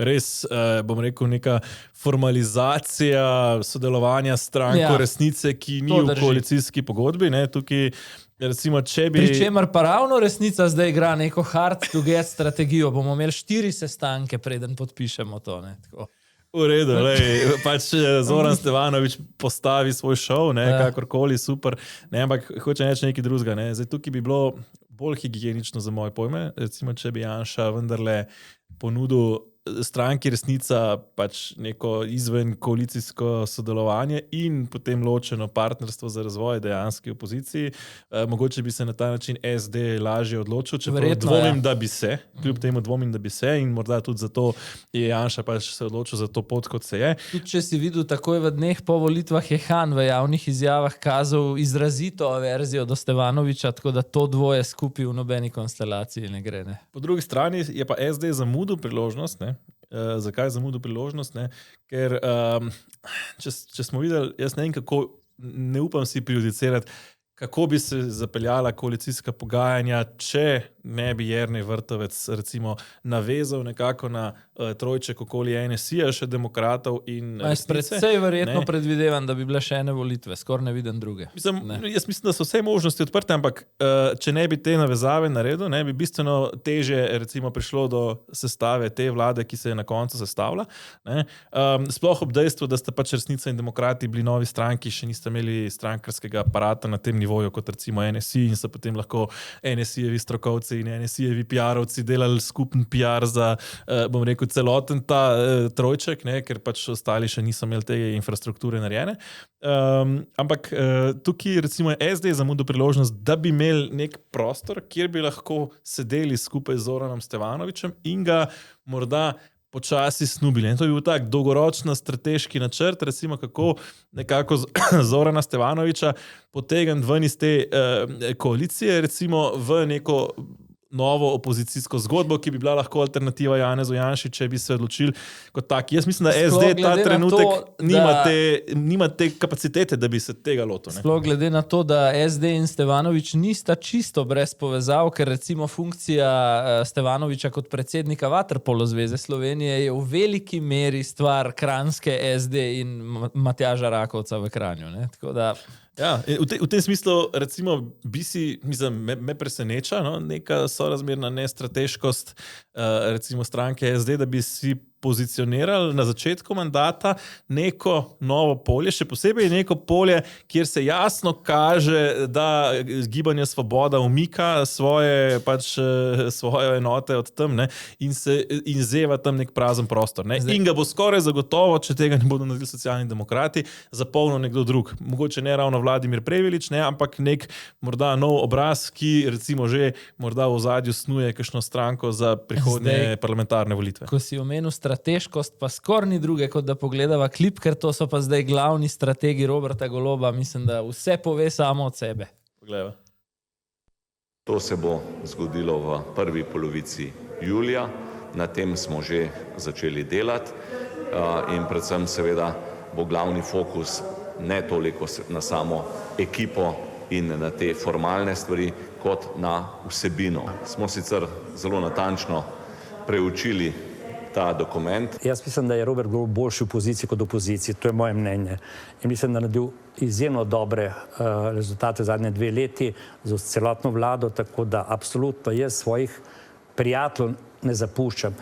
res, bom rekel, neka formalizacija sodelovanja stranko resnice, ki ni v koalicijski pogodbi. Ne, tukaj, recimo, če bi... Pričemer pa ravno resnica zdaj igra neko hard to get strategijo. Bomo imeli 4 sestanke, preden podpišemo to. Ne, tako. V redu, pač Zoran Stevanovič postavi svoj šov, ne, kakorkoli, super, ne, ampak hoče reči nekaj drugega. Ne. Zdaj, tukaj bi bilo bolj higienično za moje pojme, recimo, če bi Janša vendarle ponudil stranki resnica pač neko izven koalicijsko sodelovanje in potem ločeno partnerstvo za razvoj dejanski opoziciji. Mogoče bi se na ta način SD lažje odločil, čeprav dvomim, da bi se, kljub temu dvomim, da bi se, in morda tudi zato je Janša pač se odločil za to pot, kot se je. Tudi če si videl, takoj v dneh po volitvah je Han v javnih izjavah kazal izrazito averzijo do Stevanoviča, tako da to dvoje skupaj v nobeni konstelaciji ne gre. Ne. Po drugi strani je pa SD zamudil priložnost, ne? Zakaj zamudil priložnost? Ne? Ker če smo videli, jaz ne vem kako, ne upam si prejudicirati, kako bi se zapeljala koalicijska pogajanja, če ne bi Jernej Vrtovec recimo navezal nekako na trojček okoli NSI-ja, še demokratov in resnice. Predvsej verjetno predvidevam, da bi bile še ene volitve, skoraj ne vidim druge. Jaz mislim, da so vse možnosti odprte, ampak če ne bi te navezave naredil, ne bi bistveno teže recimo prišlo do sestave te vlade, ki se je na koncu sestavila. Sploh ob dejstvu, da sta pač Resnica in Demokrati bili novi stranki, še niste imeli strankarskega aparata na tem nivoju kot recimo NSI in so potem lahko NSI-jevi strokovci in NSI-jevi PR-ovci delali skupen PR za, bom rekel, celoten ta trojček, ne, ker pač ostali še niso imeli te infrastrukture narejene. Ampak tukaj recimo SD zamudil priložnost, da bi imeli nek prostor, kjer bi lahko sedeli skupaj z Zoranom Stevanovićem in ga morda počasi snubili. In to je bil tak dolgoročno strateški načrt, recimo kako nekako Zorana Stevanovića potegniti ven iz te koalicije, recimo v neko novo opozicijsko zgodbo, ki bi bila lahko alternativa Janezu Janši, če bi se odločili kot tak. Jaz mislim, da SD ta trenutek nima te kapacitete, da bi se tega lotil. Sploh glede na to, da SD in Stevanović nista čisto brez povezav, ker recimo funkcija Stevanovića kot predsednika Vaterpolo zveze Slovenije je v veliki meri stvar kranjske SD in Matjaža Rakovca v Kranju. Ne? Tako da... Ja, v tem smislu, recimo, me preseneča neka sorazmerna nestrateškost recimo stranke SD, da bi si pozicionirali na začetku mandata neko novo polje, še posebej neko polje, kjer se jasno kaže, da Gibanje Svoboda umika svoje enote od tam, ne, in zeva tam nek prazen prostor. Ne. In ga bo skoraj zagotovo, če tega ne bodo naredili Socialni demokrati, zapolnil nekdo drug. Mogoče ne ravno Vladimir Prevelič, ne, ampak nek morda nov obraz, ki recimo že morda v ozadju snuje kakšno stranko za prihodnje parlamentarne volitve. Ko si omenil strateškost, pa skoraj ni druge, kot da pogledava klip, ker to so pa zdaj glavni strategi Roberta Goloba. Mislim, da vse pove samo od sebe. Poglejva. To se bo zgodilo v prvi polovici julija. Na tem smo že začeli delati in predvsem seveda bo glavni fokus ne toliko na samo ekipo in na te formalne stvari, kot na vsebino. Smo sicer zelo natančno preučili ta dokument. Jaz mislim, da je Robert Golob boljši v poziciji kot v opoziciji, to je moje mnenje. In mislim, da je naredil izjemno dobre rezultate zadnje 2 leti z celotno vlado, tako da absolutno jaz svojih prijateljev ne zapuščam.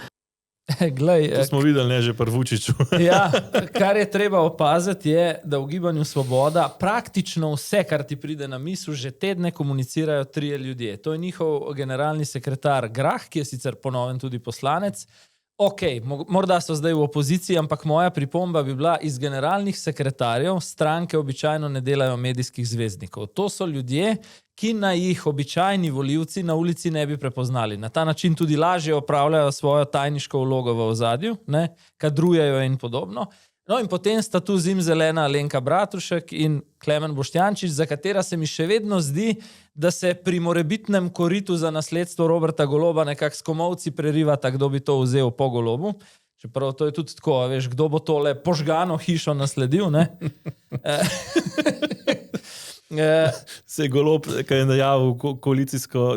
Glej, to smo videli ne že pri Vučiću. Ja, kar je treba opaziti je, da v Gibanju Svoboda praktično vse, kar ti pride na misel, že tedne komunicirajo 3 ljudje. To je njihov generalni sekretar Grah, ki je sicer po novem tudi poslanec. Ok, morda so zdaj v opoziciji, ampak moja pripomba bi bila, iz generalnih sekretarjev stranke običajno ne delajo medijskih zvezdnikov. To so ljudje, ki na jih običajni volivci na ulici ne bi prepoznali. Na ta način tudi lažje opravljajo svojo tajniško vlogo v ozadju, ne, kadrujejo in podobno. No in potem sta tu zimzelena Alenka Bratušek in Klemen Boštjančič, za katera se mi še vedno zdi, da se pri morebitnem koritu za nasledstvo Roberta Goloba nekako s komolci prerivata, kdo bi to vzel po Golobu. Čeprav to je tudi tako, veš, kdo bo tole požgano hišo nasledil, ne? Se je Golob, kaj je najavil koalicijsko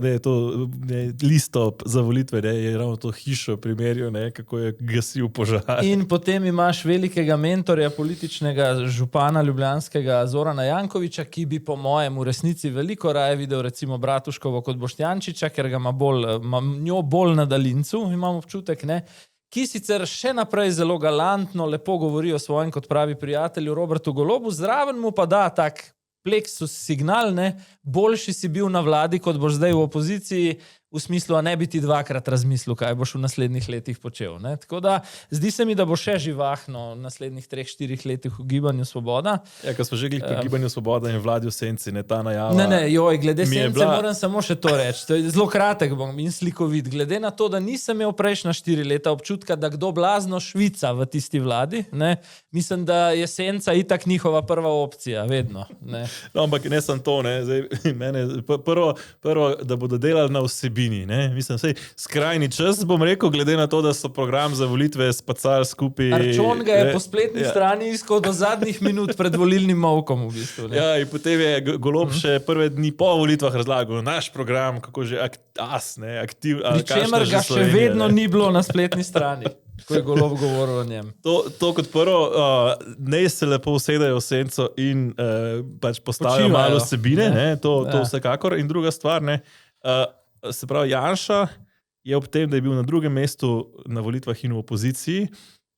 listo za volitve, je ravno to hišo primerjal, kako je gasil požar. In potem imaš velikega mentorja političnega župana ljubljanskega Zorana Jankovića, ki bi po mojem v resnici veliko raje videl recimo Bratuškovo kot Boštjančiča, ker ga ima njo bolj na daljincu, imam občutek, ne? Ki sicer še naprej zelo galantno, lepo govori o svojem kot pravi prijatelju Robertu Golobu, zraven mu pa da tak pleksus signal, ne, boljši si bil na vladi, kot boš zdaj v opoziciji, v smislu, a ne bi ti 2-krat razmislil, kaj boš v naslednjih letih počel. Ne. Tako da, zdi se mi, da bo še živahno v naslednjih 3-4 letih v Gibanju Svoboda. Ja, ko smo že glih pri Gibanju Svoboda in vladi v senci, ne ta najava. Glede sence moram samo še to reči. To je zelo kratek bom in slikovit. Glede na to, da nisem imel prejšnja 4 leta občutka, da kdo blazno švica v tisti vladi, ne, mislim, da je senca itak njihova prva opcija, vedno. Ne. No, ampak ne samo to, ne. Zdaj, mene, prvo, da bodo delali na vsebini, vsebini. Ne? Mislim, skrajni čas, bom rekel, glede na to, da so program za volitve spacali skupaj. Arčon ga je po spletni strani iskal do zadnjih minut pred volilnim molkom v bistvu. Ne? Ja, in potem je Golob še prve dni po volitvah razlagal naš program, kako že aktiv. Pričemer ga še vedno ni bilo na spletni strani. Ko je Golob govoril o njem. To kot prvo, ne se lepo usedajo v senco in pač postavijo malo vsebine, to vsekakor. In druga stvar, se pravi, Janša je ob tem, da je bil na drugem mestu na volitvah in v opoziciji,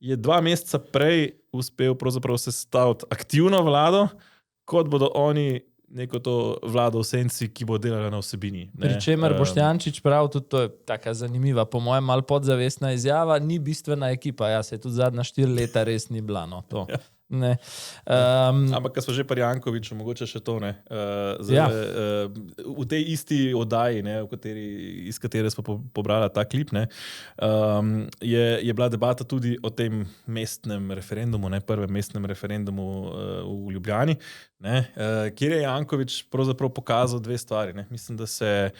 je 2 meseca prej uspel pravzaprav sestaviti aktivno vlado, kot bodo oni neko to vlado v senci, ki bo delala na vsebini. Pričemer Boštjančič prav, tudi to je taka zanimiva, po mojem malo podzavestna izjava, ni bistvena ekipa, se je tudi zadnja 4 leta res ni bila, no, to. Ja. Ne. Ampak, ko smo že pri Jankoviču, mogoče še to, v tej isti oddaji, iz katere smo pobrali ta klip, je bila debata tudi o tem mestnem referendumu, prvem mestnem referendumu v Ljubljani, kjer je Jankovič pravzaprav pokazal 2 stvari. Mislim, da je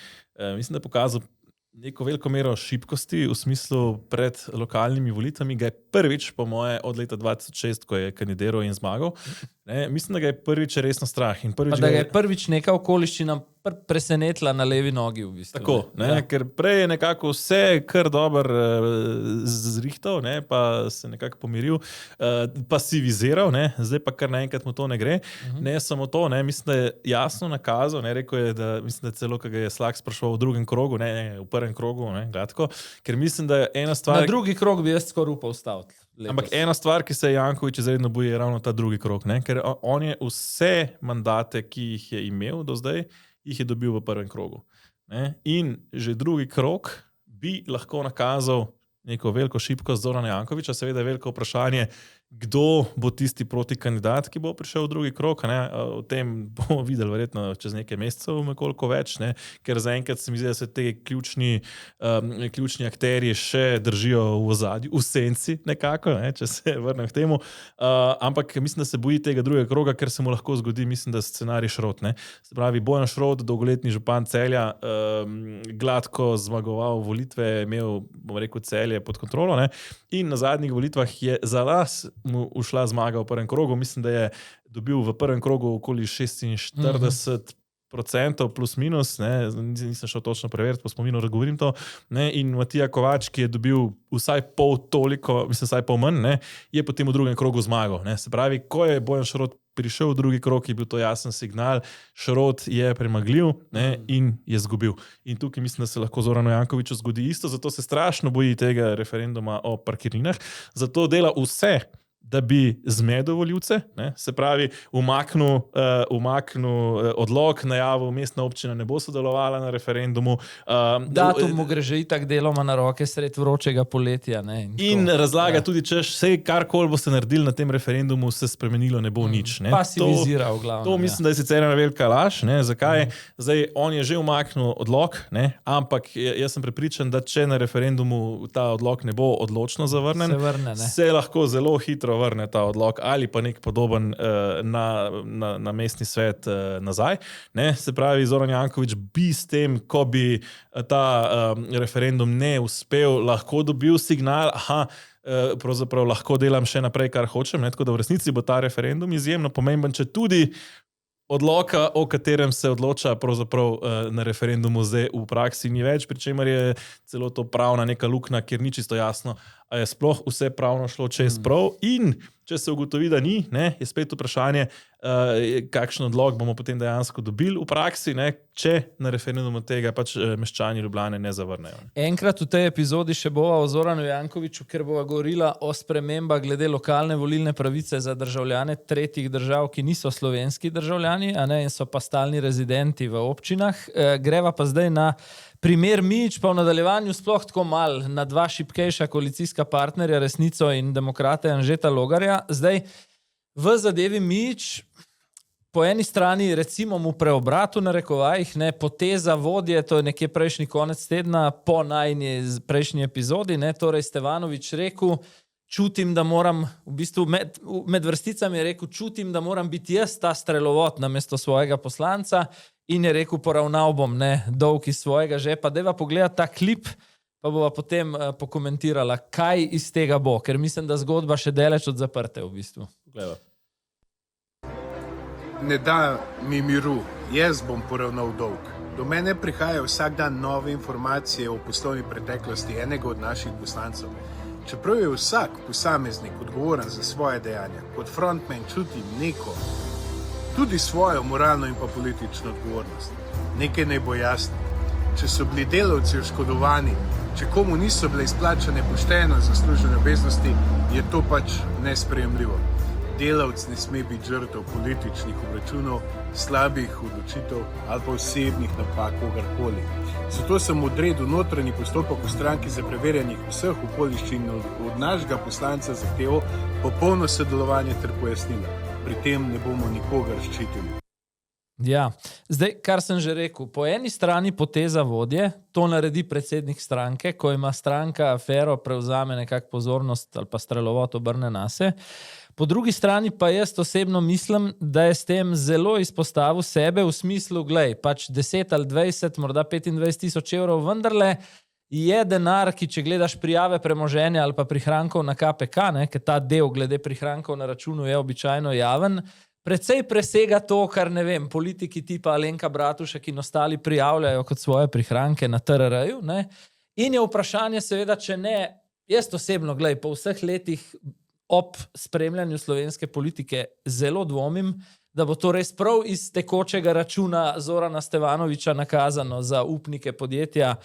pokazal neko veliko mero šibkosti v smislu pred lokalnimi volitvami. Ga je prvič, po moje, od leta 2006, ko je kandidiral in zmagal. Mislim, da ga je prvič resno strah. Da ga je prvič neka okoliščina presenetila na levi nogi v bistvu. Tako, ker prej je nekako vse kar dobro zrihtal, pa se nekako pomiril, pasiviziral, zdaj pa kar naenkrat mu to ne gre. Ne samo to, mislim, da je jasno nakazal, rekel je, da mislim, da celo, ko ga je Slak spraševal v drugem krogu, v prvem krogu, gladko, ker mislim, da je ena stvar... Na drugi krog bi jaz skoraj upal staviti. Ampak ena stvar, ki se Jankovič izredno boji, je ravno ta drugi krog, ker on je vse mandate, ki jih je imel do zdaj, jih je dobil v prvem krogu. In že drugi krog bi lahko nakazal neko veliko šibkost Zorana Jankoviča, seveda je veliko vprašanje, kdo bo tisti protikandidat, ki bo prišel v drugi krog. O tem bomo videli verjetno čez nekaj mesecev nekoliko več, ker zaenkrat se mi zdi, da se te ključni akterji še držijo v ozadju, v senci nekako, če se vrnem k temu. Ampak mislim, da se boji tega drugega kroga, ker se mu lahko zgodi, mislim, da scenarij Šrot. Se pravi, Bojan Šrot, dolgoletni župan Celja, gladko zmagoval volitve, imel, bom rekel, Celje pod kontrolo, in na zadnjih volitvah je za las mu ušla zmaga v prvem krogu. Mislim, da je dobil v prvem krogu okoli 46% plus minus, nisem šel točno preveriti, po spominu govorim to, in Matija Kovač, ki je dobil vsaj pol toliko, mislim, vsaj pol manj, je potem v drugem krogu zmagal. Se pravi, ko je Bojan Šrot prišel v drugi krog, je bil to jasen signal, Šrot je premagljiv in je zgubil. In tukaj mislim, da se lahko Zoranu Jankoviču zgodi isto, zato se strašno boji tega referenduma o parkirninah, zato dela vse, da bi zmedel volivce, se pravi, umaknil odlok, najavil, mestna občina ne bo sodelovala na referendumu. Datum mu gre že itak deloma na roke sred vročega poletja. In razlaga tudi, če vse karkoli boste naredili na tem referendumu, se spremenilo, ne bo nič. Pasivizira v glavnem. To mislim, da je sicer ena velika laž. Zakaj? Zdaj, on je že umaknil odlok, ampak jaz sem prepričan, da če na referendumu ta odlok ne bo odločno zavrnen, se lahko zelo hitro vrne ta odlok ali pa nek podoben na mestni svet nazaj. Se pravi, Zoran Jankovič bi s tem, ko bi ta referendum ne uspel, lahko dobil signal, pravzaprav lahko delam še naprej, kar hočem. Tako da v resnici bo ta referendum izjemno pomemben, če tudi odloka, o katerem se odloča pravzaprav na referendumu zdaj v praksi ni več, pri čemer je celo to pravna neka luknja, kjer ni čisto jasno, a je sploh vse pravno šlo čez prav. In če se ugotovi, da ni, je spet vprašanje, kakšen odlok bomo potem dejansko dobili v praksi, če na referendumu tega pač meščani Ljubljane ne zavrnejo. Enkrat v tej epizodi še bova o Zoranu Jankoviču, ker bova govorila o spremembah glede lokalne volilne pravice za državljane tretjih držav, ki niso slovenski državljani, in so pa stalni rezidenti v občinah. Greva pa zdaj na primer Mijič, pa v nadaljevanju sploh tako mal na 2 šibkejša koalicijska partnerja, Resnico in Demokrate Anžeta Logarja. Zdaj, v zadevi Mijič po eni strani recimo mu preobrat v narekovajih, poteza vodje, to je nekje prejšnji konec tedna, po najni prejšnji epizodi, torej Stevanovič rekel, čutim, da moram, v bistvu med vrsticami je rekel, čutim, da moram biti jaz ta strelovod namesto svojega poslanca in je rekel, poravnal bom dolg iz svojega žepa. Deva pogledati ta klip, pa bova potem pokomentirala, kaj iz tega bo, ker mislim, da zgodba še daleč od zaprte v bistvu. Gleda. Ne da mi miru, jaz bom poravnal dolg. Do mene prihajajo vsak dan nove informacije o poslovni preteklosti enega od naših poslancev. Čeprav je vsak posameznik odgovoren za svoje dejanja, kot frontman čutim neko, tudi svojo moralno in pa politično odgovornost. Nekaj naj bo jasno. Če so bili delavci oškodovani, če komu niso bile izplačane pošteno zaslužene obveznosti, je to pač nesprejemljivo. Delavc ne sme biti žrtev političnih obračunov, slabih odločitev ali pa osebnih napak kogarkoli. Zato sem odredil notranji postopek v stranki za preverjanje vseh okoliščin od našega poslanca zahteval popolno sodelovanje ter pojasnila. Pri tem ne bomo nikogar ščitili. Ja, zdaj, kar sem že rekel, po eni strani poteza vodje, to naredi predsednik stranke, ko ima stranka afero, prevzame nekak pozornost ali pa strelovod obrne nase. Po drugi strani pa jaz osebno mislim, da je s tem zelo izpostavil sebe v smislu, glej, pač 10 ali 20, morda 25 tisoč evrov, vendarle je denar, ki če gledaš prijave premoženja ali pa prihrankov na KPK, ker ta del glede prihrankov na računu je običajno javen, precej presega to, kar ne vem, politiki tipa Alenka Bratušek in ostali prijavljajo kot svoje prihranke na TRR-ju. In je vprašanje seveda, če ne, jaz osebno, glej, po vseh letih ob spremljanju slovenske politike zelo dvomim, da bo to res prav iz tekočega računa Zorana Stevanovića nakazano za upnike podjetja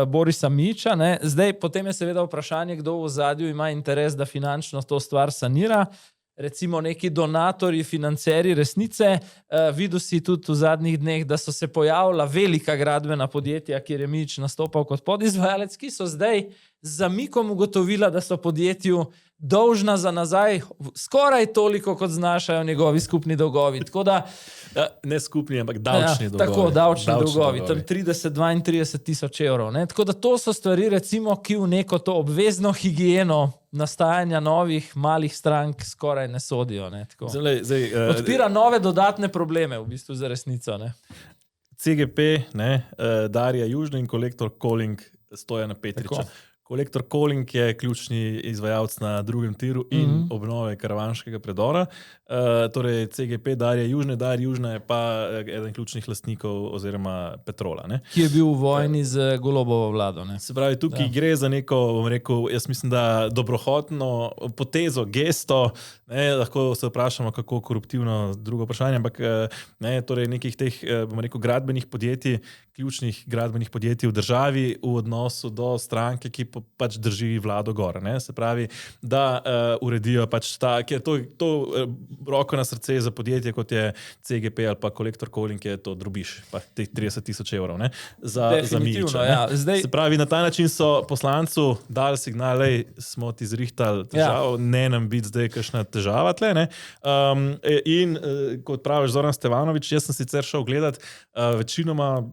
Borisa Mića. Zdaj, potem je seveda vprašanje, kdo v ozadju ima interes, da finančno to stvar sanira. Recimo neki donatorji, financeri resnice. Videl si tudi v zadnjih dneh, da so se pojavila velika gradbena podjetja, kjer je Mić nastopal kot podizvajalec, ki so zdaj z zamikom ugotovila, da so podjetju dolžna za nazaj skoraj toliko, kot znašajo njegovi skupni dolgovi. Tako da, ne skupni, ampak davčni dolgovi. Tako, davčni dolgovi. Tam 30-32 tisoč evrov. Tako da to so stvari, recimo, ki v neko to obvezno higieno nastajanja novih malih strank skoraj ne sodijo. Odpira nove dodatne probleme v bistvu za resnico. CGP, Darija Južna in kolektor Koling Stojana Petriča. Kolektor Koling je ključni izvajalec na drugem tiru in obnove Karavanškega predora. Torej CGP Darija Južna je pa eden ključnih lastnikov oziroma Petrola. Ki je bil v vojni z Golobovo vlado. Se pravi, tukaj gre za neko, bom rekel, jaz mislim, da dobrohotno potezo, gesto, lahko se vprašamo, kako koruptivno, drugo vprašanje, ampak torej nekih teh, bom rekel, gradbenih podjetij, ključnih gradbenih podjetij v državi v odnosu do stranke, ki pač drži vlado gor. Se pravi, da uredijo pač ker to roko na srce za podjetje, kot je CGP ali pa kolektor Koling, je to drobiš, pa teh 30 tisoč evrov za Mića. Ja. Se pravi, na ta način so poslancu dali signal, smo ti zrihtali težavo, ne nam biti zdaj kakšna težava tle. In kot praviš Zoran Stevanović, jaz sem sicer šel gledat, večinoma,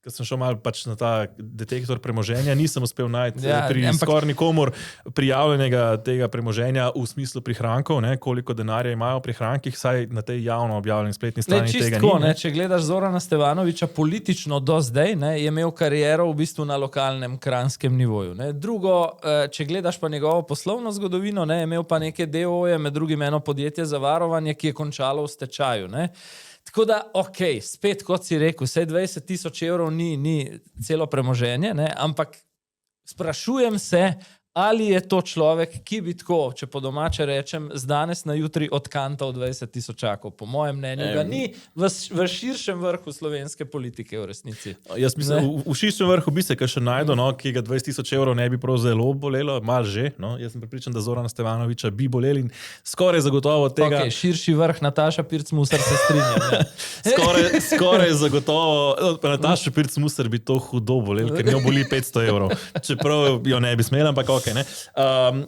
ker sem šel malo pač na ta detektor premoženja, nisem uspel najti pri skoraj nikomur prijavljenega tega premoženja v smislu prihrankov, koliko denarja imajo v prihrankih, saj na tej javno objavljeni spletni strani tega ni. Če gledaš Zorana Stevanovića politično do zdaj, je imel kariero v bistvu na lokalnem kranskem nivoju. Drugo, če gledaš pa njegovo poslovno zgodovino, je imel pa neke DO-je, med drugim eno podjetje za varovanje, ki je končalo v stečaju. Tako da, spet, kot si rekel, vsaj 20 tisoč evrov ni celo premoženje, ampak sprašujem se, ali je to človek, ki bi tako, če po domače rečem, z danes na jutri odkantal 20 tisočakov. Po mojem mnenju ga ni v širšem vrhu slovenske politike v resnici. Jaz mislim, v širšem vrhu bi se še najdel, ki ga 20 tisoč evrov ne bi prav zelo bolelo, malo že. Jaz sem pripričan, da Zorana Stevanovića bi boleli in skoraj zagotovo tega... Širši vrh Nataša Pirc-Musar se strinjam. Skoraj zagotovo, pa Nataša Pirc-Musar bi to hudo bolel, ker njo boli 500 evrov. Čeprav jo ne bi smela, ampak Okay,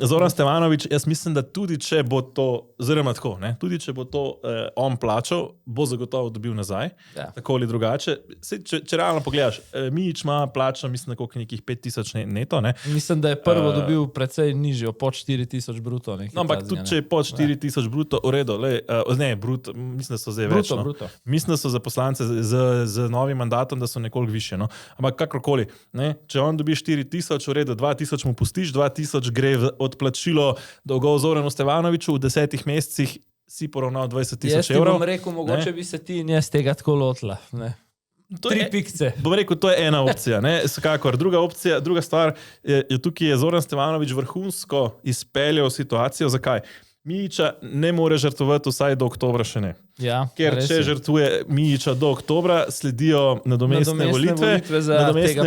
Zoran Stevanović, jaz mislim, da tudi če bo to, oziroma tako, tudi če bo to on plačal, bo zagotovo dobil nazaj, tako ali drugače. Sej, če realno pogledaš, Mijić ima plačo, mislim, da nekih 5,000 neto. Ne? Mislim, da je prvo dobil precej nižjo, pod 4,000 bruto. No, ampak tudi če je pod 4,000 bruto, v redu, bruto, mislim, da so zdaj več. Bruto. Mislim, da so za poslance z novim mandatom, da so nekoliko više. No? Ampak kakorkoli, če on dobi 4,000, v redu, 2,000 mu pustiš, 2,000 gre v odplačilo dolgov Zoranu Stevanoviću, v 10 mesecih si poravnal 20,000 evrov. Jaz ti bom rekel, mogoče bi se ti in jaz tega tako lotila. Tri pikce. Bom rekel, to je ena opcija. Vsekakor. Druga stvar je tukaj je Zoran Stevanović vrhunsko izpeljal situacijo. Zakaj? Mijića ne more žrtvovati vsaj do oktobra še ne. Ja, ker če žrtvuje Mijića do oktobra, sledijo nadomestne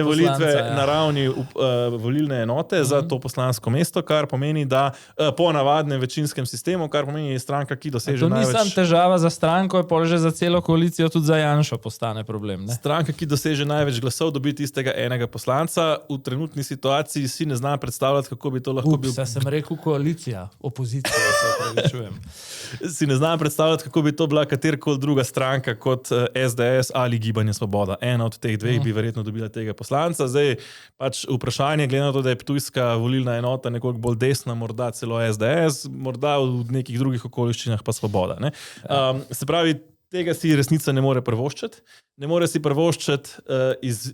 volitve na ravni volilne enote za to poslansko mesto, kar pomeni, da po navadnem večinskem sistemu, kar pomeni stranka, ki doseže največ... To ni samo težava za stranko, je pol že za celo koalicijo, tudi za Janšo postane problem. Ne? Stranka, ki doseže največ glasov, dobi tistega enega poslanca. V trenutni situaciji si ne zna predstavljati, kako bi to lahko bil... Sem rekel koalicija, opozicija, se opravičujem. Si ne znam predstavljati, kako bi to bila katerkoli druga stranka kot SDS ali Gibanje Svoboda. Ena od teh dveh bi verjetno dobila tega poslanca. Zdaj pač vprašanje, glede na to, da je ptujska volilna enota nekoliko bolj desna, morda celo SDS, morda v nekih drugih okoliščinah pa Svoboda. Se pravi, tega si resnica ne more privoščiti. Ne more si privoščiti iz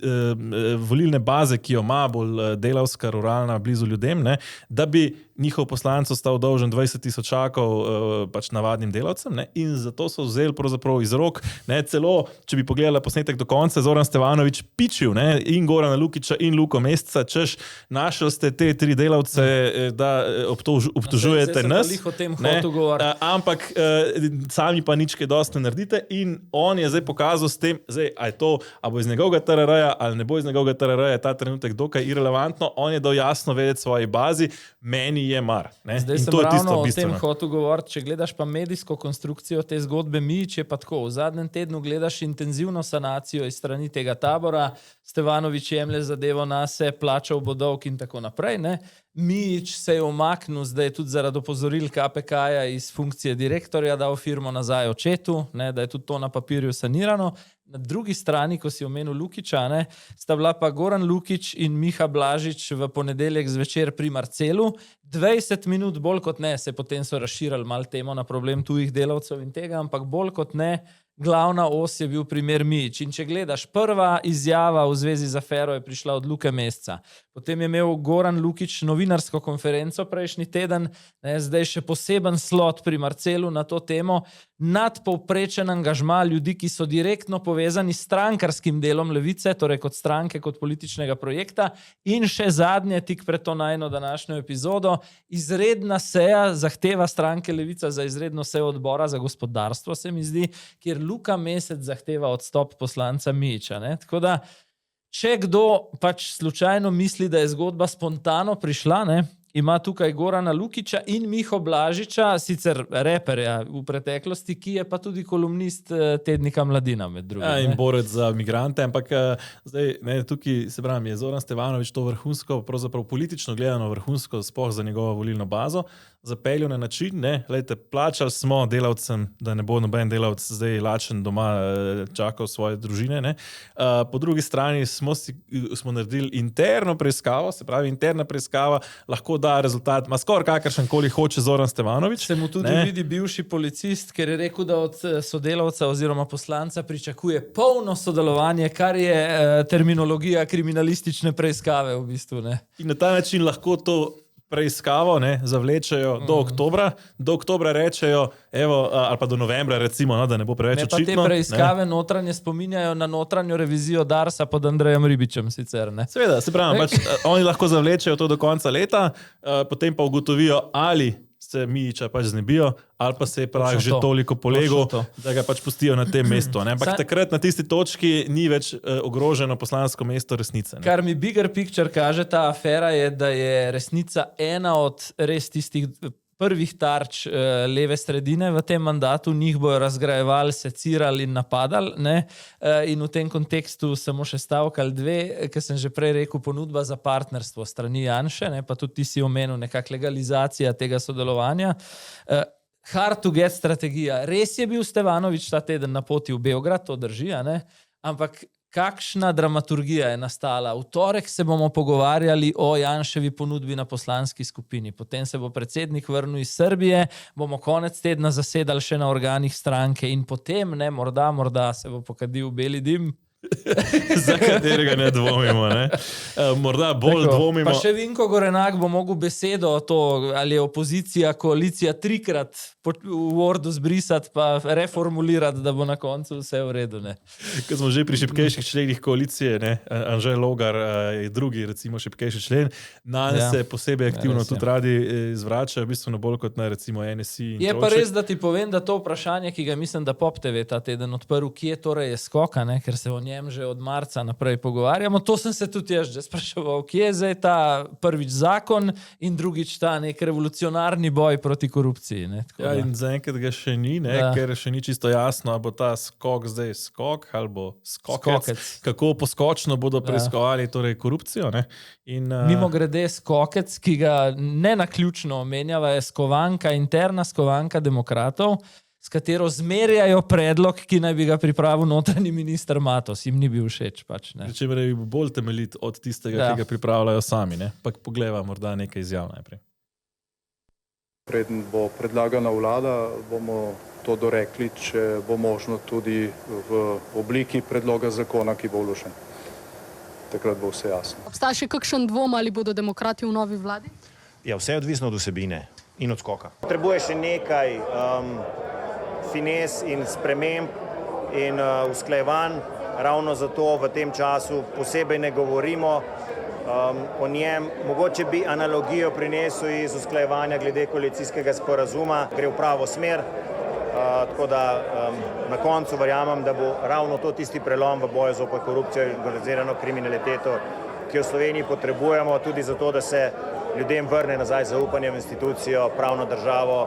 volilne baze, ki jo ima, bolj delavska, ruralna, blizu ljudem, da bi njihov poslanec ostal dolžen 20,000 pač navadnim delavcem, in zato so vzeli pravzaprav iz rok, celo, če bi pogledala posnetek do konca, Zoran Stevanović pičil in Gorana Lukića in Luko Mesca, češ, našli ste te 3 delavce, da obtožujete nas, ampak sami pa nič kaj dosti ne naredite in on je zdaj pokazal s tem, a je to, a bo iz njegovega TRR-ja ali ne bo iz njegovega TRR-ja, ta trenutek dokaj irelevantno, on je dal jasno vedeti svoji bazi, meni je mar. Zdaj sem ravno o tem hotel govoriti, če gledaš pa medijsko konstrukcijo te zgodbe Mijić, je pa tako, v zadnjem tednu gledaš intenzivno sanacijo iz strani tega tabora, Stevanović jemlje zadevo nase, plačal bo dolg in tako naprej, Mijić se je umaknil zdaj tudi zaradi opozoril KPK-ja iz funkcije direktorja, dal firmo nazaj očetu, da je tudi to na papirju sanirano. Na drugi strani, ko si omenil Lukića, sta bila pa Goran Lukić in Miha Blažič v ponedeljek zvečer pri Marcelu. 20 minut bolj kot ne, se potem so razširili malo temo na problem tujih delavcev in tega, ampak bolj kot ne, glavna os je bil primer Mijić. In če gledaš, prva izjava v zvezi z afero je prišla od Luke Mesca. Potem je imel Goran Lukić novinarsko konferenco prejšnji teden, zdaj še poseben slot pri Marcelu na to temo, nadpovprečen angažma ljudi, ki so direktno povezani s strankarskim delom Levice, torej kot stranke, kot političnega projekta, in še zadnje, tik pred to najino današnjo epizodo, izredna seja zahteva stranke Levica za izredno sejo odbora za gospodarstvo, se mi zdi, kjer Luka Mesec zahteva odstop poslanca Mijića. Tako da, če kdo pač slučajno misli, da je zgodba spontano prišla, ima tukaj Gorana Lukića in Miho Blažiča, sicer reperja v preteklosti, ki je pa tudi kolumnist tednika Mladina med drugim. In borec za migrante, ampak zdaj, tukaj se pravim, je Zoran Stevanović to vrhunsko, pravzaprav politično gledano vrhunsko, sploh za njegovo volilno bazo, zapeljal na način, gledajte, plačali smo delavcem, da ne bo noben delavc zdaj lačen doma čakal svoje družine. Po drugi strani smo naredili interno preiskavo, se pravi, interna preiskava lahko da rezultat, ma skoraj kakršen koli hoče Zoran Stevanović. Se mu tudi vidi bivši policist, ker je rekel, da od sodelavca oziroma poslanca pričakuje polno sodelovanje, kar je terminologija kriminalistične preiskave v bistvu. In na ta način lahko to preiskavo zavlečejo do oktobra rečejo, ali pa do novembra recimo, da ne bo preveč očitno. Pa te preiskave notranje spominjajo na notranjo revizijo Darsa pod Andrejem Ribičem sicer. Seveda, se pravi, oni lahko zavlečejo to do konca leta, potem pa ugotovijo, ali se Mijića pač znebijo, ali pa se je prav že toliko polegel, da ga pač pustijo na tem mestu. Ampak takrat na tisti točki ni več ogroženo poslansko mesto resnice. Kar mi bigger picture kaže ta afera je, da je resnica ena od res tistih prvih tarč leve sredine v tem mandatu, njih bojo razgrajevali, secirali in napadali. Ne? In v tem kontekstu samo še stavek ali dve, ker sem že prej rekel, ponudba za partnerstvo strani Janše, ne? Pa tudi ti si omenil nekak legalizacija tega sodelovanja. Hard to get strategija. Res je bil Stevanovič ta teden na poti v Beograd, to drži, ne? Ampak kakšna dramaturgija je nastala? V torek se bomo pogovarjali o Janševi ponudbi na poslanski skupini. Potem se bo predsednik vrnil iz Srbije, bomo konec tedna zasedali še na organih stranke in potem, ne, morda se bo pokadil beli dim. Za katerega ne dvomimo. Ne? Morda bolj dvomimo. Pa še Vinko Gorenak bo mogel besedo to, ali je opozicija, koalicija trikrat v Wordu zbrisati pa reformulirati, da bo na koncu vse v redu. Ne? Ko smo že pri šibkejših členih koalicije, ne? Anže Logar je drugi, recimo, šibkejši člen, nanj se posebej aktivno tudi radi izvračajo, bistveno bolj kot na recimo NSI. Je pa res, da ti povem, da to vprašanje, ki ga mislim, da Pop TV ta teden odprl, kje torej je skoka, ne? Ker se o njem že od marca naprej pogovarjamo. To sem se tudi jaz že spraševal, kje je zdaj ta prvič zakon in drugič ta nek revolucionarni boj proti korupciji. Ne? Ja, in zaenkrat ga še ni, ker še ni čisto jasno, ali bo ta skok zdaj skok ali bo skokec. Kako poskočno bodo preiskovali torej korupcijo. Ne? In, mimogrede skokec, ki ga ne naključno omenjava, je skovanka, interna skovanka demokratov, s katero zmerjajo predlog, ki naj bi ga pripravil notranji minister Matos. Jim ni bil všeč. Pač, če bi bolj temeljit od tistega, ki ga pripravljajo sami. Ne? Pa pogleda morda nekaj izjav najprej. Preden bo predlagana vlada, bomo to dorekli, če bo možno tudi v obliki predloga zakona, ki bo vložen. Takrat bo vse jasno. Obstaja še kakšen dvom, ali bodo demokrati v novi vladi? Ja, vse je odvisno od vsebine in od skoka. Potrebuje še nekaj fines in sprememb in usklajevanj. Ravno zato v tem času posebej ne govorimo o njem. Mogoče bi analogijo prinesel iz usklajevanja glede koalicijskega sporazuma. Gre v pravo smer, tako da na koncu verjamem, da bo ravno to tisti prelom v boju zoper korupcijo in organizirano kriminaliteto, ki jo v Sloveniji potrebujemo, tudi zato, da se ljudem vrne nazaj zaupanje v institucijo, pravno državo,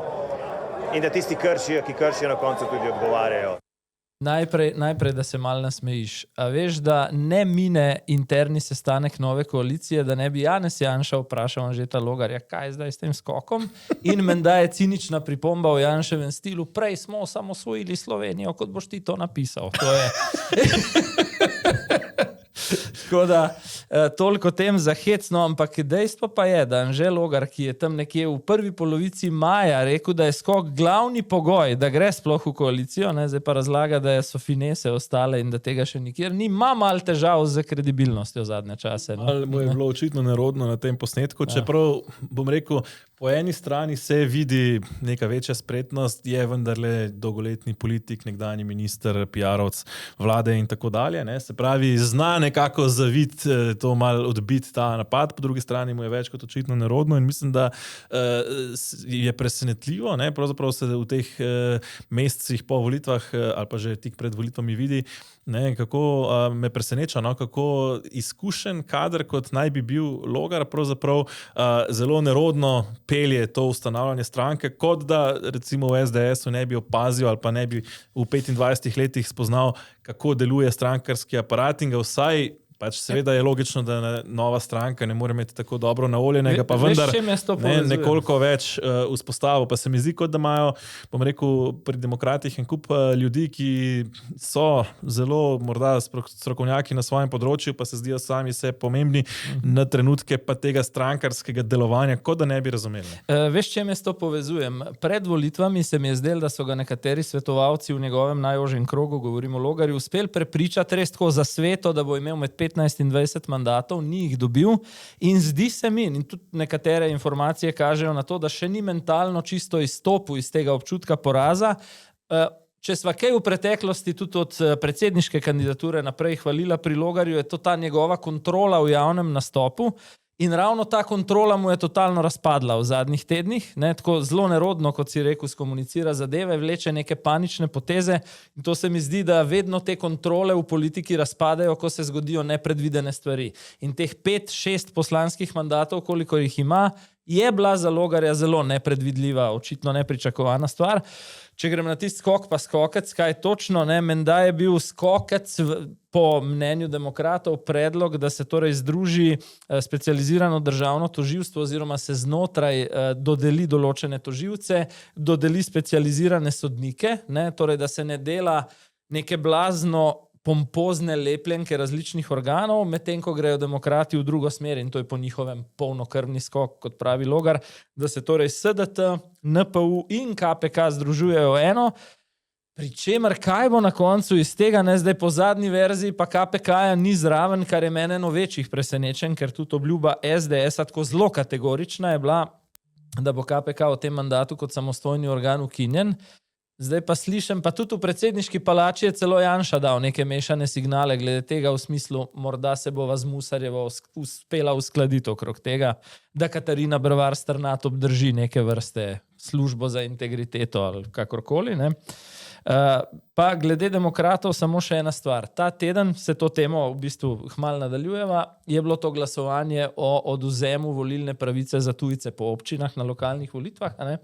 in da tisti ki kršijo, na koncu tudi odgovarjajo. Najprej, da se malo nasmejiš. A veš, da ne mine interni sestanek nove koalicije, da ne bi Janez Janša vprašal Anžeta Logarja, kaj je zdaj s tem skokom? In menda je cinična pripomba v Janševem stilu, prej smo osamosvojili Slovenijo, kot boš ti to napisal. To je... Tako da, toliko tem za hecno, ampak dejstvo pa je, da Anže Logar, ki je tam nekje v prvi polovici maja rekel, da je skok glavni pogoj, da gre sploh v koalicijo, ne, zdaj pa razlaga, da so finese ostale in da tega še nikjer ni, ima malo težav z kredibilnostjo zadnje čase. No? Mu je bilo očitno nerodno na tem posnetku, čeprav, bom rekel, po eni strani se vidi neka večja spretnost, je vendarle dolgoletni politik, nekdanji minister, PR-ovc vlade in tako dalje. Ne? Se pravi, zna nekako zaviti, to malo odbiti ta napad, po drugi strani mu je več kot očitno nerodno in mislim, da je presenetljivo, ne? Pravzaprav se v teh mesecih po volitvah ali pa že tik pred volitvami vidi, ne, kako me preseneča, no, kako izkušen kader, kot naj bi bil Logar, pravzaprav zelo nerodno pelje to ustanavljanje stranke, kot da recimo v SDS-u ne bi opazil ali pa ne bi v 25 letih spoznal, kako deluje strankarski aparat in ga vsaj, pač seveda je logično, da nova stranka ne more imeti tako dobro naoljenega, pa vendar nekoliko več vzpostavil. Pa se mi zdi, kot da imajo, bom rekel, pri demokratih en kup ljudi, ki so zelo morda strokovnjaki na svojem področju, pa se zdijo sami se pomembni na trenutke pa tega strankarskega delovanja, kot da ne bi razumeli. Veš, čem jaz to povezujem? Pred volitvami se mi je zdelo, da so ga nekateri svetovalci v njegovem najožjem krogu, govorimo o Logarju, uspeli prepričati res tako za sveto, da bo imel med 15 in 20 mandatov, ni jih dobil in zdi se mi, in tudi nekatere informacije kažejo na to, da še ni mentalno čisto izstopil iz tega občutka poraza. Če sva kaj v preteklosti tudi od predsedniške kandidature naprej hvalila pri Logarju, je to ta njegova kontrola v javnem nastopu. In ravno ta kontrola mu je totalno razpadla v zadnjih tednih, ne, tako zelo nerodno, kot si rekel, skomunicira zadeve, vleče neke panične poteze in to se mi zdi, da vedno te kontrole v politiki razpadajo, ko se zgodijo nepredvidene stvari. In teh 5-6 poslanskih mandatov, koliko jih ima, je bila za Logarja zelo nepredvidljiva, očitno nepričakovana stvar. Če grem na tisti skok pa skokec, kaj točno, ne, menda je bil skokec po mnenju demokratov predlog, da se torej združi specializirano državno tožilstvo oziroma se znotraj dodeli določene tožilce, dodeli specializirane sodnike, ne, torej da se ne dela neke blazno pompozne lepljenke različnih organov, medtem ko grejo demokrati v drugo smer in to je po njihovem polnokrvni skok, kot pravi Logar, da se torej SDT, NPU in KPK združujejo eno, pri čemer kaj bo na koncu iz tega, ne, zdaj po zadnji verziji pa KPK-ja ni zraven, kar je mene eno večjih presenečen, ker tudi obljuba SDS-a tako zelo kategorična je bila, da bo KPK v tem mandatu kot samostojni organ ukinjen. Zdaj pa slišim, pa tudi v predsedniški palači je celo Janša dal neke mešane signale glede tega v smislu, morda se bova z Musarjevo uspela uskladiti okrog tega, da Katarina Brvar Strnat obdrži neke vrste službo za integriteto ali kakorkoli, ne. Pa glede demokratov samo še ena stvar. Ta teden se to temo v bistvu hmal nadaljujeva, je bilo to glasovanje o odvzemu volilne pravice za tujce po občinah na lokalnih volitvah, ne.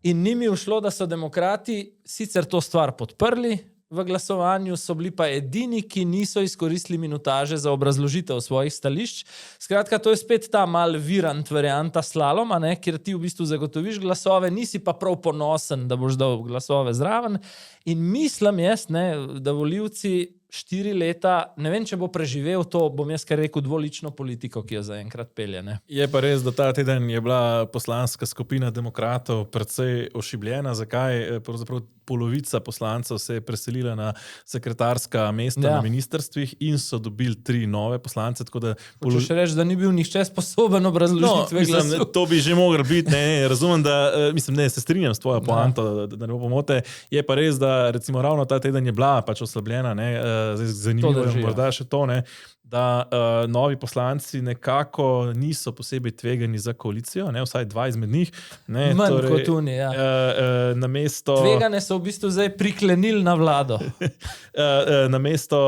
In ni mi ušlo, da so demokrati sicer to stvar podprli v glasovanju, so bili pa edini, ki niso izkoristili minutaže za obrazložitev svojih stališč. Skratka, to je spet ta mal virant varianta slaloma, ne, kjer ti v bistvu zagotoviš glasove, nisi pa prav ponosen, da boš dal glasove zraven. In mislim jaz, ne, da volivci 4 leta, ne vem, če bo preživel to, bom jaz kar rekel, dvolično politiko, ki jo zaenkrat pelje. Ne. Je pa res, da ta teden je bila poslanska skupina demokratov precej ošibljena. Zakaj? Pravzaprav polovica poslancev se je preselila na sekretarska mesta na ministrstvih in so dobili 3 nove poslance. Tako da Hočeš reči, da ni bil nihče sposoben obrazložitve glasu? To bi že mogel biti. Ne, razumem, da se strinjam s tvojo poanto, da ne bo pomote. Je pa res, da recimo ravno ta teden je bila pač oslabljena, ne, zanimivo je morda še to, ne, da novi poslanci nekako niso posebej tvegani za koalicijo, ne, vsaj 2 izmed njih. Ne, manj torej, kot oni, ja. Namesto... Tvegane so v bistvu zdaj priklenili na vlado. Namesto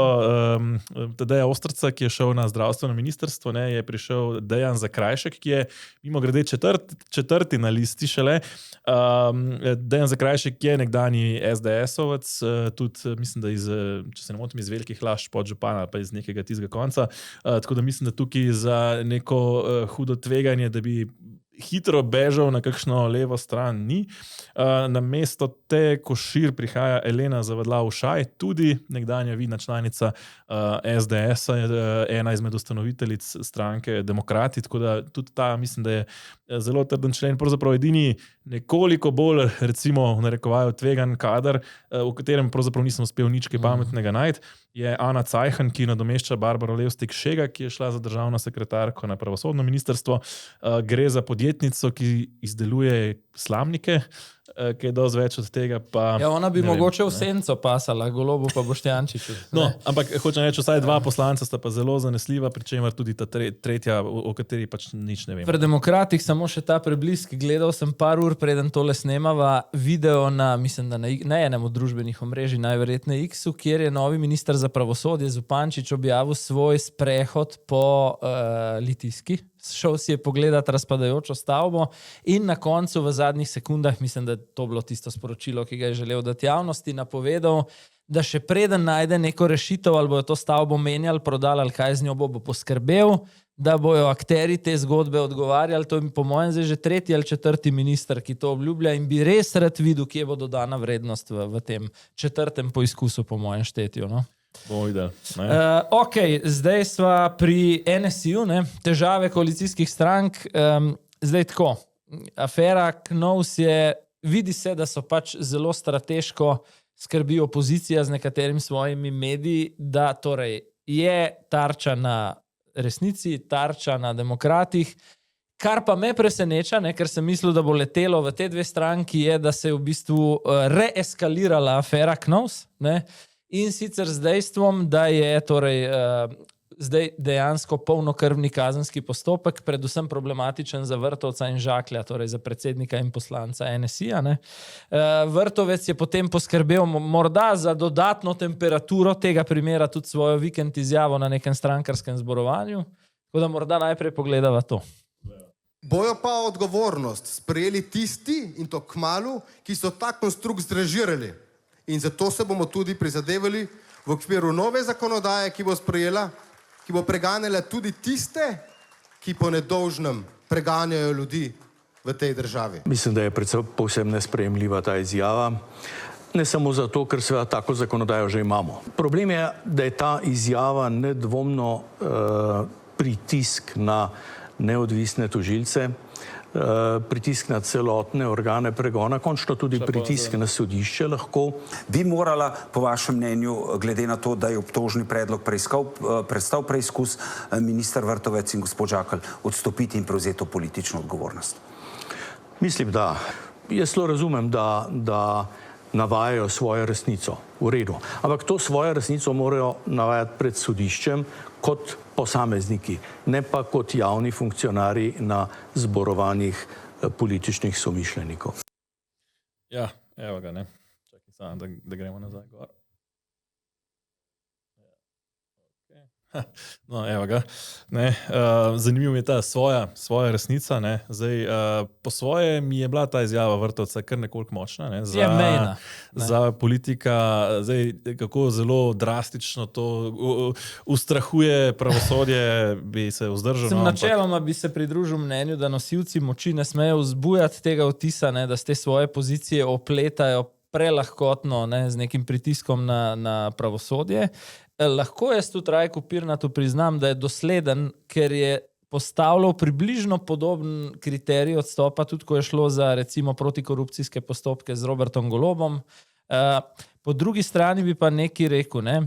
Tadeja Ostrca, ki je šel na zdravstveno ministrstvo, ne, je prišel Dejan Zakrajšek, ki je mimogrede četrti na listi šele. Dejan Zakrajšek je nekdanji SDS-ovec, tudi mislim, da če se ne motim, iz Velikih Lašč podžupana, pa iz nekega tistega konca. Tako da mislim, da tukaj za neko hudo tveganje, da bi hitro bežal na kakšno levo stran ni. Namesto te Košir prihaja Elena Zavadlav-Ušaj, tudi nekdanja vidna članica SDS-a, ena izmed ustanoviteljic stranke Demokrati, tako da tudi ta mislim, da je zelo trden člen, pravzaprav edini nekoliko bolj, recimo, v narekovaju tvegan kader, v katerem pravzaprav nisem uspel nič kaj pametnega najti, je Ana Cajhan, ki nadomešča Barbaro Levstik Šega, ki je šla za državno sekretarko na pravosodno ministrstvo. Gre za podjetnico, ki izdeluje slamnike, kaj je dosti več od tega. Pa, ja, ona bi vem, mogoče v senco pasala, Golobu pa Boštjančiču. No, ampak hočem reči, vsaj 2 poslanca sta pa zelo zanesljiva, pri čemer tudi ta tretja, o kateri pač nič ne vem. Pri demokratih samo še ta preblisk. Gledal sem par ur, preden tole snemava, video na, mislim, da na enem od družbenih omrežij, najverjetneje X-u, kjer je novi minister za pravosodje Zupančič objavil svoj sprehod po Litijski. Šel si je pogledat razpadajočo stavbo in na koncu v zadnjih sekundah, mislim, da to bilo tisto sporočilo, ki ga je želel dati javnosti, napovedal, da še preden najde neko rešitev, ali bojo to stavbo menjali, prodali, ali kaj z njo bo poskrbel, da bojo akteri te zgodbe odgovarjali. To je po mojem zdaj že 3. ali 4. minister, ki to obljublja in bi res rad videl, kje bo dodana vrednost v tem 4. poizkusu, po mojem štetju. No? Ok, zdaj sva pri NSI-u, ne? Težave koalicijskih strank. Zdaj tako, afera KNOVS je, vidi se, da so pač zelo strateško skrbi opozicija z nekaterimi svojimi mediji, da torej je tarča na resnici, tarča na demokratih, kar pa me preseneča, ne, ker sem mislil, da bo letelo v te 2 stranki, je, da se je v bistvu reeskalirala afera KNOVS, ne? In sicer z dejstvom, da je torej, zdaj dejansko polnokrvni kazenski postopek, predvsem problematičen za Vrtovca in Žaklja, torej za predsednika in poslanca NSI-ja. Vrtovec je potem poskrbel morda za dodatno temperaturo tega primera, tudi svojo vikend izjavo na nekem strankarskem zborovanju. Tako da morda najprej pogledava to. Bojo pa odgovornost sprejeli tisti, in to kmalu, ki so ta konstrukt zdražirali. In zato se bomo tudi prizadevali v okviru nove zakonodaje, ki bo sprejela, ki bo preganjala tudi tiste, ki po nedolžnem preganjajo ljudi v tej državi. Mislim, da je predvsem povsem nesprejemljiva ta izjava. Ne samo zato, ker seveda tako zakonodajo že imamo. Problem je, da je ta izjava nedvomno pritisk na neodvisne tožilce, pritisk na celotne organe pregona, končno tudi pritisk na sodišče lahko. Bi morala, po vašem mnenju, glede na to, da je obtožni predlog prestal preizkus, minister Vrtovec in gospod Žakelj odstopiti in prevzeti to politično odgovornost? Mislim, da. Jaz zelo razumem, da navajajo svojo resnico. V redu. Ampak to svojo resnico morajo navajati pred sodiščem kot posamezniki, ne pa kot javni funkcionarji na zborovanjih političnih somišljenikov. Ja, evo ga, ne. Čakaj samo, da gremo nazaj gor. No, evo ga. Ne, zanimivo je ta svoja resnica. Ne. Zdaj, po svoje mi je bila ta izjava Vrtovca kar nekoliko močna. Ne, za politika, zdaj, kako zelo drastično to ustrahuje pravosodje, bi se vzdržal. Načeloma bi se pridružil mnenju, da nosilci moči ne smejo vzbujati tega vtisa, ne, da ste svoje pozicije opletajo prelahkotno, ne, z nekim pritiskom na pravosodje. Lahko jaz tudi Rajku Pirnatu priznam, da je dosleden, ker je postavljal približno podoben kriterij odstopa, tudi ko je šlo za recimo protikorupcijske postopke z Robertom Golobom. Po drugi strani bi pa nekaj rekel, ne.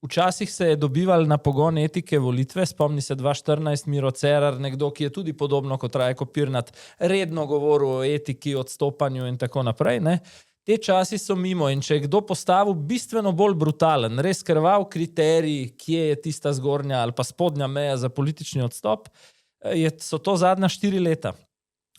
Včasih se je dobival na pogon etike volitve, spomni se 2014 Miro Cerar, nekdo, ki je tudi podobno kot Rajko Pirnat redno govoril o etiki, odstopanju in tako naprej, ne. Te časi so mimo in če je kdo postavil bistveno bolj brutalen, res krvav kriterij, kje je tista zgornja ali pa spodnja meja za politični odstop, so to zadnja 4 leta.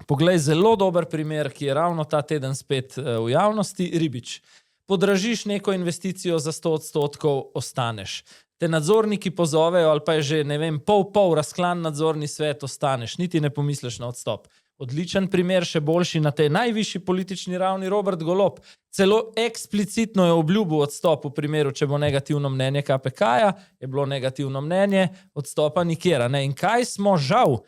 Poglej, zelo dober primer, ki je ravno ta teden spet v javnosti, Ribič. Podražiš neko investicijo za 100%, ostaneš. Te nadzorniki pozovejo ali pa je že, ne vem, pol razklan nadzorni svet, ostaneš, niti ne pomisliš na odstop. Odličen primer, še boljši na tej najvišji politični ravni, Robert Golob. Celo eksplicitno je obljubil odstop v primeru, če bo negativno mnenje KPK-ja, je bilo negativno mnenje, odstopa nikjer. In kaj smo žal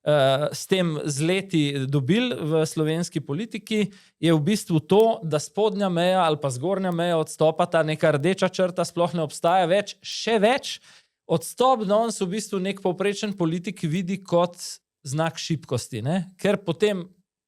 s tem z leti dobili v slovenski politiki, je v bistvu to, da spodnja meja ali pa zgornja meja odstopa, ta neka rdeča črta sploh ne obstaja več, še več. Odstop danes v bistvu nek povprečen politik vidi kot znak šibkosti, ne? Ker potem,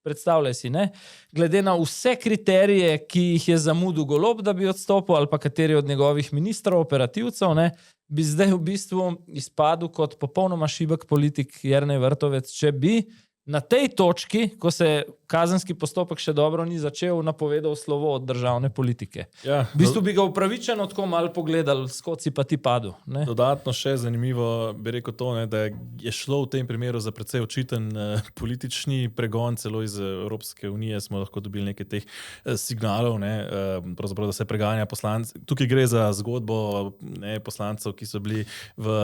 predstavljaj si, ne? Glede na vse kriterije, ki jih je zamudil Golob, da bi odstopil, ali pa kateri od njegovih ministrov, operativcev, ne? Bi zdaj v bistvu izpadel kot popolnoma šibek politik Jernej Vrtovec, če bi na tej točki, ko se kazenski postopek še dobro ni začel, napovedal slovo od državne politike. Ja, v bistvu bi ga upravičeno tako malo pogledal, skoci pa ti padel. Ne? Dodatno še zanimivo bi rekel to, ne, da je šlo v tem primeru za precej očiten politični pregon, celo iz Evropske unije smo lahko dobili nekaj teh signalov, ne, pravzaprav, da se preganja poslanci. Tukaj gre za zgodbo, ne, poslancev, ki so bili v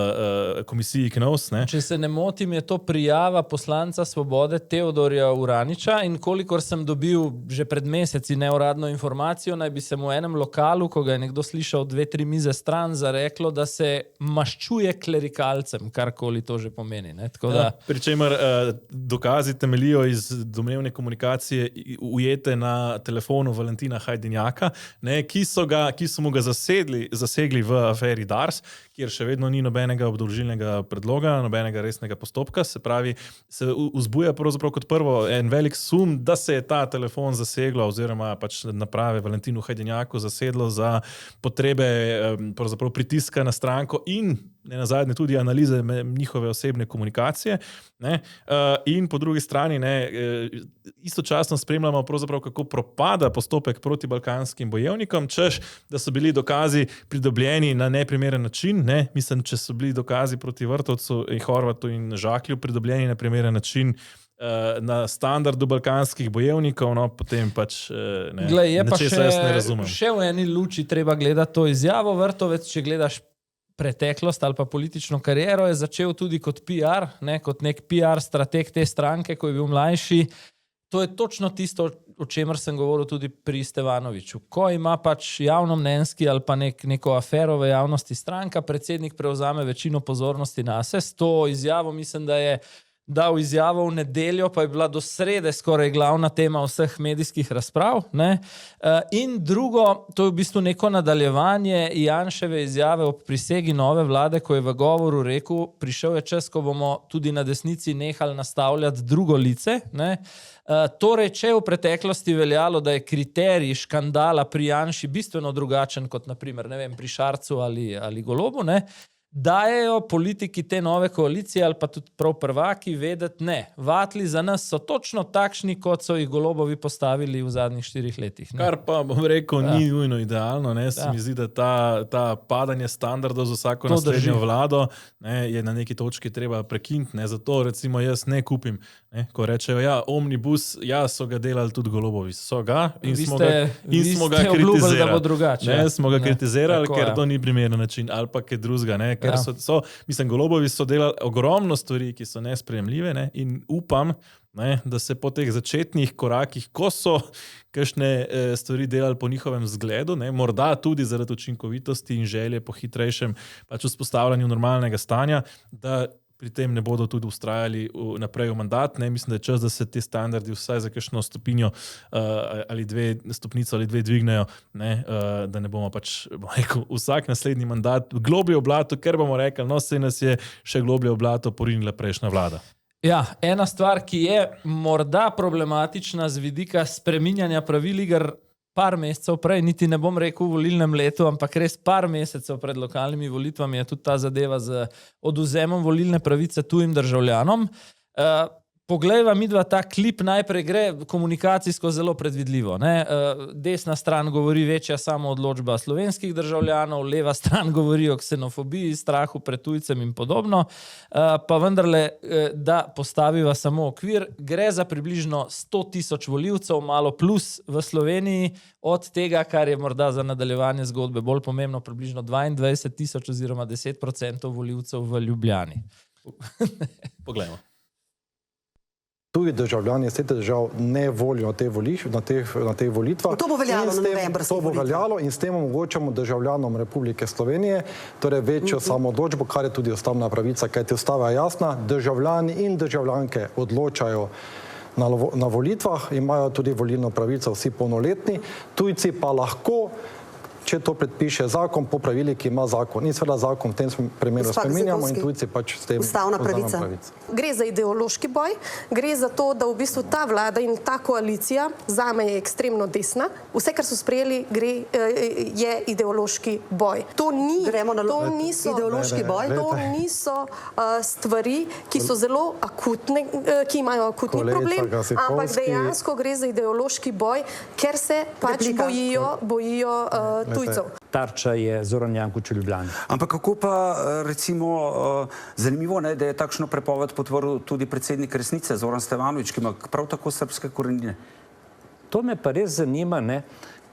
komisiji KNOVS. Ne. Če se ne motim, je to prijava poslanca Svobode Teodorja Uraniča in kolikor sem dobil že pred meseci neuradno informacijo, naj bi se mu v enem lokalu, ko ga je nekdo slišal 2-3 mize stran, zareklo, da se maščuje klerikalcem, karkoli to že pomeni. Ne? Tako da... Pričemer dokazi temeljijo iz domnevne komunikacije ujete na telefonu Valentina Hajdinjaka, ne, ki so mu ga zasegli v aferi Dars, kjer še vedno ni nobenega obdolžilnega predloga, nobenega resnega postopka. Se pravi, se vzbuja pravzaprav kot prvo en velik sum, da se je ta telefon zaseglo oziroma pač naprave Valentinu Hajdinjaku zasedlo za potrebe pravzaprav pritiska na stranko in nenazadnje tudi analize njihove osebne komunikacije. Ne? In po drugi strani istočasno spremljamo pravzaprav, kako propada postopek proti balkanskim bojevnikom, češ, da so bili dokazi pridobljeni na neprimeren način. Ne? Mislim, če so bili dokazi proti Vrtovcu in Horvatu in Žaklju pridobljeni na primeren način na standardu balkanskih bojevnikov, no, potem pač Glej, je pa nečesa jaz ne razumem. Še v eni luči treba gledati to izjavo Vrtovec, če gledaš preteklost ali pa politično kariero, je začel tudi kot PR, kot nek PR strateg te stranke, ko je bil mlajši. To je točno tisto, o čemer sem govoril tudi pri Stevanoviču. Ko ima pač javnomnenjski ali pa neko afero v javnosti stranka, predsednik prevzame večino pozornosti nase. S to izjavo mislim, da je dal izjavo v nedeljo, pa je bila do srede skoraj glavna tema vseh medijskih razprav. In drugo, to je v bistvu neko nadaljevanje Janševe izjave ob prisegi nove vlade, ko je v govoru rekel, prišel je čas, ko bomo tudi na desnici nehali nastavljati drugo lice. Torej, če je v preteklosti veljalo, da je kriterij škandala pri Janši bistveno drugačen kot naprimer, pri Šarcu ali Golobu, dajejo politiki te nove koalicije ali pa tudi prav prvaki vedeti, vatli za nas so točno takšni, kot so jih Golobovi postavili v zadnjih 4 letih. Kar pa, bom rekel, ni nujno idealno. Se mi zdi, da ta padanje standardov za vsako naslednjo vlado je na neki točki treba prekiniti. Zato recimo jaz ne kupim, ko rečejo, omnibus, so ga delali tudi Golobovi. So ga in smo ga kritizirali. Smo ga kritizirali, ker to ni primeren način ali pa kaj drugega, ker mislim, Golobovi so delali ogromno stvari, ki so nesprejemljive, in upam, da se po teh začetnih korakih, ko so kakšne stvari delali po njihovem zgledu, morda tudi zaradi učinkovitosti in želje po hitrejšem vzpostavljanju normalnega stanja, da pri tem ne bodo tudi ustrajali naprej v mandat. Mislim, da je čas, da se te standardi vsaj za kakšno stopinjo ali 2 stopnico ali 2 dvignejo, da ne bomo rekel, vsak naslednji mandat globlje v blato, ker bomo rekli, saj nas je še globlje v blato porinila prejšnja vlada. Ja, ena stvar, ki je morda problematična z vidika spreminjanja pravil iger par mesecev prej, niti ne bom rekel v volilnem letu, ampak res par mesecev pred lokalnimi volitvami je tudi ta zadeva z odvzemom volilne pravice tujim državljanom. Poglejva midva ta klip, najprej gre komunikacijsko zelo predvidljivo. Desna stran govori večja samoodločba slovenskih državljanov, leva stran govori o ksenofobiji, strahu pred tujcem in podobno. Pa vendarle, da postaviva samo okvir, gre za približno 100,000 volivcev, malo plus v Sloveniji, od tega, kar je morda za nadaljevanje zgodbe bolj pomembno, približno 22,000 oziroma 10% volivcev v Ljubljani. Poglejmo. Tuji državljani iz teh držav ne volijo na teh volitvah. To bo veljalo na novembrskih volitvah. To bo veljalo in s tem omogočamo državljanom Republike Slovenije, torej večjo samoodločbo, kar je tudi ustavna pravica, kajti ustava je jasna, državljani in državljanke odločajo na volitvah, imajo tudi volilno pravico vsi polnoletni, tujci pa lahko, če to predpiše zakon, po pravilih, ki ima zakon. In seveda zakon v tem primeru spreminjamo in tujci s tem ustavna pravica. Gre za ideološki boj, gre za to, da v bistvu ta vlada in ta koalicija zame je ekstremno desna. Vse, kar so sprejeli, je ideološki boj. To niso stvari, ki so zelo akutne, ki imajo akutni problem, ampak dejansko gre za ideološki boj, ker se bojijo tujcev. Tarča je Zoran Janković v Ljubljani. Ampak kako pa recimo zanimivo, da je takšno prepoved potvoril tudi predsednik Resnice, Zoran Stevanovič, ki ima prav tako srbske korenine? To me pa res zanima,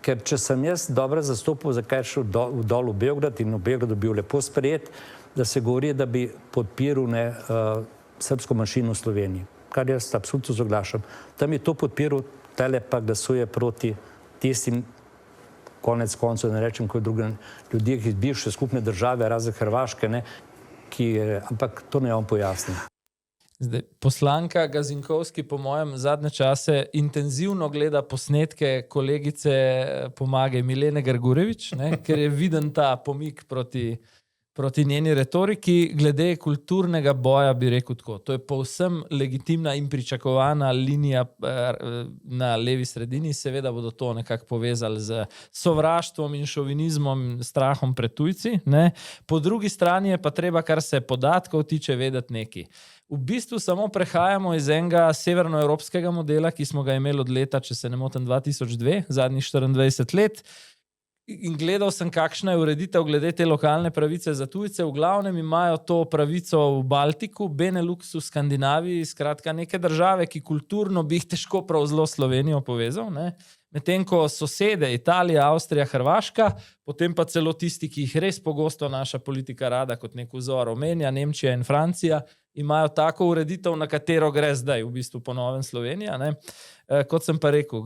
ker če sem jaz dobro zastopil, zakaj je šel dol v Beograd in v Beogradu bil lepo sprejet, da se govori, da bi podpiral srbsko manjšino v Sloveniji, kar jaz absolutno soglašam. Tam je to podpiral, tale pa glasuje proti tistim, konec koncev, ne rečem, kot druge ljudje, ki iz bivše skupne države, razen Hrvaške, ampak to ne on pojasni. Zdaj, poslanka Gazinkovski po mojem zadnje čase intenzivno gleda posnetke kolegice Pomage Milene Grgurevič, ker je viden ta pomik proti njeni retoriki. Glede kulturnega boja bi rekel tako. To je povsem legitimna in pričakovana linija na levi sredini. Seveda bodo to nekako povezali z sovraštvom in šovinizmom, strahom pred tujci. Po drugi strani je pa treba, kar se podatkov tiče, vedeti nekaj. V bistvu samo prehajamo iz enega severnoevropskega modela, ki smo ga imeli od leta, če se ne motim, 2002, zadnjih 24 let, in gledal sem, kakšna je ureditev glede te lokalne pravice za tujce. V glavnem imajo to pravico v Baltiku, Beneluxu, Skandinaviji, skratka neke države, ki kulturno bi jih težko prav zelo Slovenijo povezal, ne. Medtem ko sosede, Italija, Avstrija, Hrvaška, potem pa celo tisti, ki jih res pogosto naša politika rada kot nek vzor omenja, Nemčija in Francija, imajo tako ureditev, na katero gre zdaj v bistvu po novem Slovenija, ne. Kot sem pa rekel,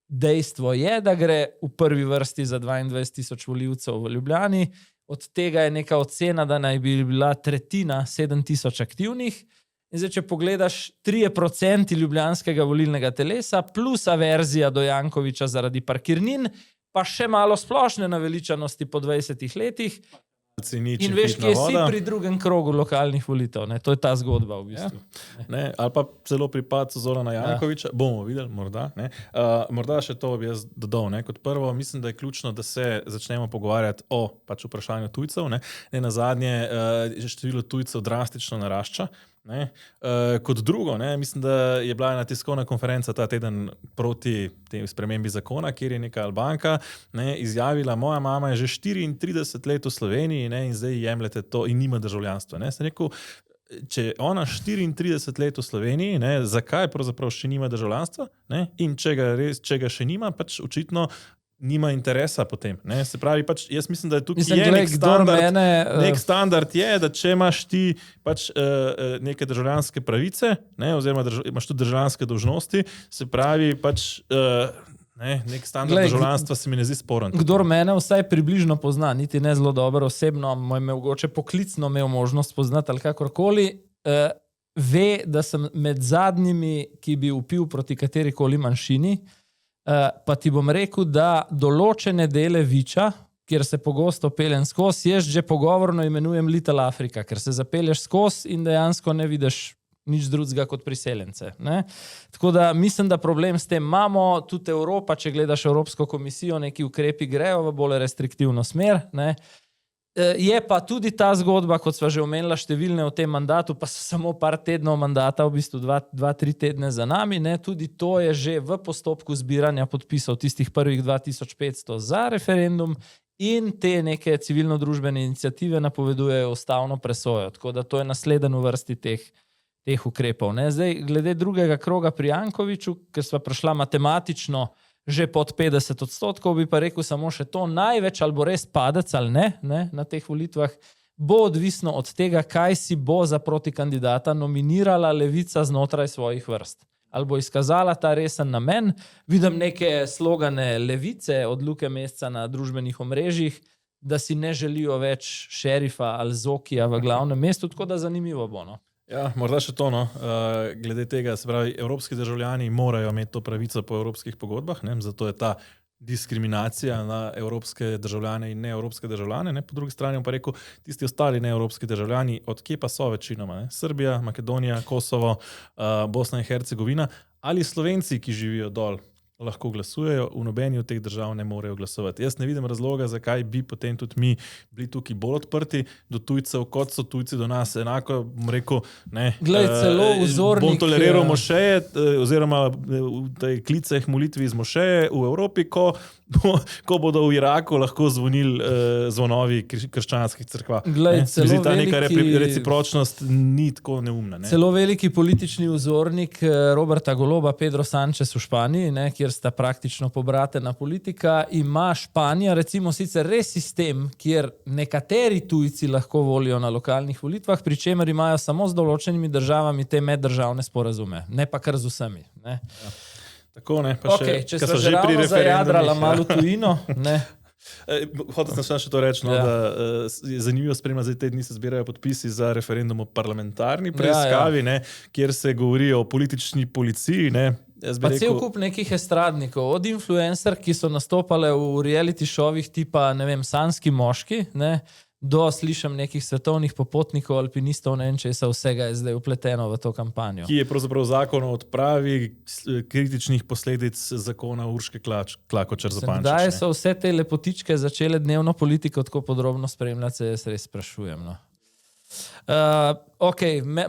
dejstvo je, da gre v prvi vrsti za 22,000 volivcev v Ljubljani, od tega je neka ocena, da naj bi bila tretjina 7,000 aktivnih. In zdaj, če pogledaš 3% ljubljanskega volilnega telesa plus averzija do Jankovića zaradi parkirnin, pa še malo splošne naveličanosti po 20 letih. In veš, kje si pri drugem krogu lokalnih volitev. Ne? To je ta zgodba v bistvu. Ja. Ne, ali pa celo pripad Zorana Jankovića. Bomo videli, morda. Ne? Morda še to bi jaz dodal. Ne? Kot prvo, mislim, da je ključno, da se začnemo pogovarjati o pač vprašanju tujcev. Ne nazadnje, število tujcev drastično narašča. Ne. Kot drugo, ne, mislim, da je bila ena tiskovna konferenca ta teden proti tej spremembi zakona, kjer je neka Albanka izjavila, moja mama je že 34 let v Sloveniji, ne, in zdaj jemljete to in nima državljanstva. Ne. Sem rekel, če je ona 34 let v Sloveniji, ne, zakaj pravzaprav še nima državljanstva? Ne? In če ga še nima, pač očitno nima interesa potem. Ne? Se pravi, pač jaz mislim, da je tukaj nek standard je, da če imaš ti pač neke državljanske pravice, ne, oziroma imaš tudi državljanske dolžnosti, se pravi pač nek standard državljanstva se mi ne zdi sporen. Kdor mene vsaj približno pozna, niti ne zelo dobro osebno, me mogoče poklicno imel možnost poznati ali kakorkoli, ve, da sem med zadnjimi, ki bi vpil proti katerikoli manjšini, pa ti bom rekel, da določene dele Viča, kjer se pogosto peljem skozi, jaz že pogovorno imenujem Little Africa, ker se zapelješ skozi in dejansko ne vidiš nič drugega kot priseljence. Ne? Tako da mislim, da problem s tem imamo, tudi Evropa, če gledaš Evropsko komisijo, neki ukrepi grejo v bolj restriktivno smer, ne? Je pa tudi ta zgodba, kot sva že omenila številne v tem mandatu, pa so samo par tednov mandata, v bistvu 2-3 tedne za nami, ne? Tudi to je že v postopku zbiranja podpisov tistih prvih 2500 za referendum in te neke civilno-družbene iniciative napovedujejo ustavno presojo, tako da to je nasleden v vrsti teh ukrepov. Ne? Zdaj, glede drugega kroga pri Jankoviću, ker sva prišla matematično že pod 50%, bi pa rekel samo še to, največ ali bo res padec ali ne, na teh volitvah, bo odvisno od tega, kaj si bo za protikandidata nominirala Levica znotraj svojih vrst. Ali bo izkazala ta resen namen, vidim neke slogane Levice od Luke Mesca na družbenih omrežjih, da si ne želijo več šerifa ali Zokija v glavnem mestu, tako da zanimivo bo, no. Ja, morda še to, no. Glede tega, se pravi, evropski državljani morajo imeti to pravico po evropskih pogodbah, ne? Zato je ta diskriminacija na evropske državljane in neevropske državljane, ne? Po drugi strani pa rekel, tisti ostali neevropski državljani, od kje pa so večinoma, ne? Srbija, Makedonija, Kosovo, Bosna in Hercegovina, ali Slovenci, ki živijo dol, lahko glasujejo, v nobeni od teh držav ne morejo glasovati. Jaz ne vidim razloga, zakaj bi potem tudi mi bili tukaj bolj odprti do tujcev, kot so tujci do nas. Enako bom rekel, ne, celo vzornik, bom toleriral mošeje, oziroma v tej kliceh molitvi iz mošeje v Evropi, ko bodo v Iraku lahko zvonili zvonovi krščanskih cerkva. Ta neka recipročnost ni tako neumna. Ne? Celo veliki politični vzornik Roberta Goloba, Pedro Sánchez v Španiji, ne, kjer sta praktično pobratena politika, ima Španija recimo sicer res sistem, kjer nekateri tujci lahko volijo na lokalnih volitvah, pri čemer imajo samo z določenimi državami te meddržavne sporazume, ne pa kar z vsemi. Ne. Ja. Tako, ne, pa okay, če smo že ravno zajadrala malo tujino, ne. Hotel sem še to reči, no, da je zanimivo spremljati, zdaj te dni se zbirajo podpisi za referendum o parlamentarni preiskavi, ne, kjer se govori o politični policiji, ne. Pa cel kup nekih estradnikov, od influencer, ki so nastopale v reality šovih tipa, ne vem, Sanski moški, ne, do slišam nekih svetovnih popotnikov, alpinistov, ne vem, če se vsega je zdaj upleteno v to kampanjo. Ki je pravzaprav zakon o odpravi kritičnih posledic zakona Urške Klakočar Zupančič. Kdaj so vse te lepotičke začele dnevno politiko tako podrobno spremljati, se jaz res sprašujem, no.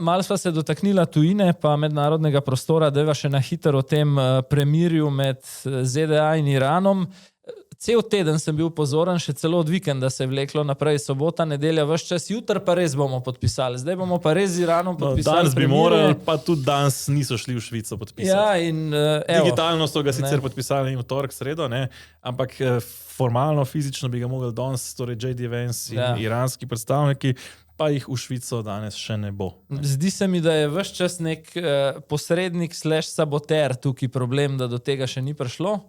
Malo sva se dotaknila tujine pa mednarodnega prostora, dajva še na hitro o tem premirju med ZDA in Iranom. cel teden sem bil pozoren, še celo od vikenda se je vleklo naprej, sobota, nedelja, ves čas, jutri pa res bomo podpisali. Zdaj bomo pa res z Iranom podpisali. Danes bi morali, pa tudi danes niso šli v Švico podpisati. Ja, in digitalno so ga sicer podpisali v torek, sredo, ne? Ampak formalno, fizično bi ga mogli danes, torej J.D. Vance in iranski predstavniki, pa jih v Švico danes še ne bo. Zdi se mi, da je ves čas nek posrednik / saboter tukaj problem, da do tega še ni prišlo.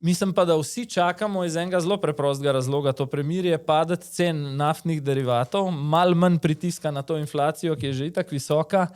Mislim pa, da vsi čakamo iz enega zelo preprostega razloga. To premirje, padec cen naftnih derivatov, malo manj pritiska na to inflacijo, ki je že itak visoka.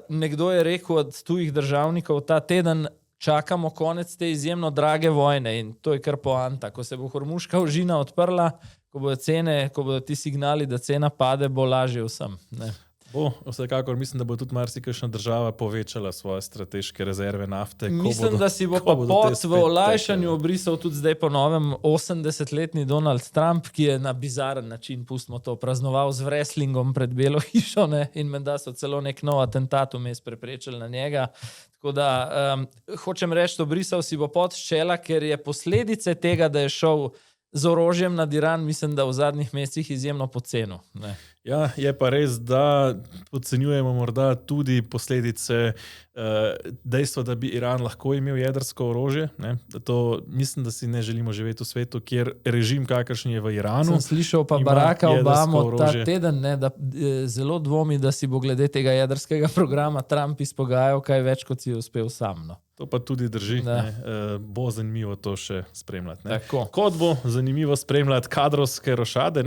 Nekdo je rekel od tujih državnikov, ta teden čakamo konec te izjemno drage vojne in to je kar poanta. Ko se bo Hormuška ožina odprla, ko bodo ti signali, da cena pade, bo lažje vsem. Ne? Bo, vsekakor mislim, da bo tudi marsikakšna država povečala svoje strateške rezerve nafte. Mislim, da si bo pa pot v olajšanju obrisal tudi zdaj po novem 80-letni Donald Trump, ki je na bizaren način, pustimo to, praznoval z wrestlingom pred Belo hišo, ne? In menda so celo nek nov atentat vmes preprečili na njega. Tako da, hočem reči, obrisal si bo pot s čela, ker je posledice tega, da je šel z orožjem nad Iran, mislim, da v zadnjih mesecih izjemno poceno. Ja, je pa res, da podcenjujemo morda tudi posledice dejstva, da bi Iran lahko imel jedrsko orožje. Mislim, da si ne želimo živeti v svetu, kjer režim, kakršen je v Iranu. Sem slišal pa Baracka Obamo ta teden, da zelo dvomi, da si bo glede tega jedrskega programa Trump izpogajal kaj več, kot si je uspel sam. To pa tudi drži. Bo zanimivo to še spremljati. Kot bo zanimivo spremljati kadrovske rošade.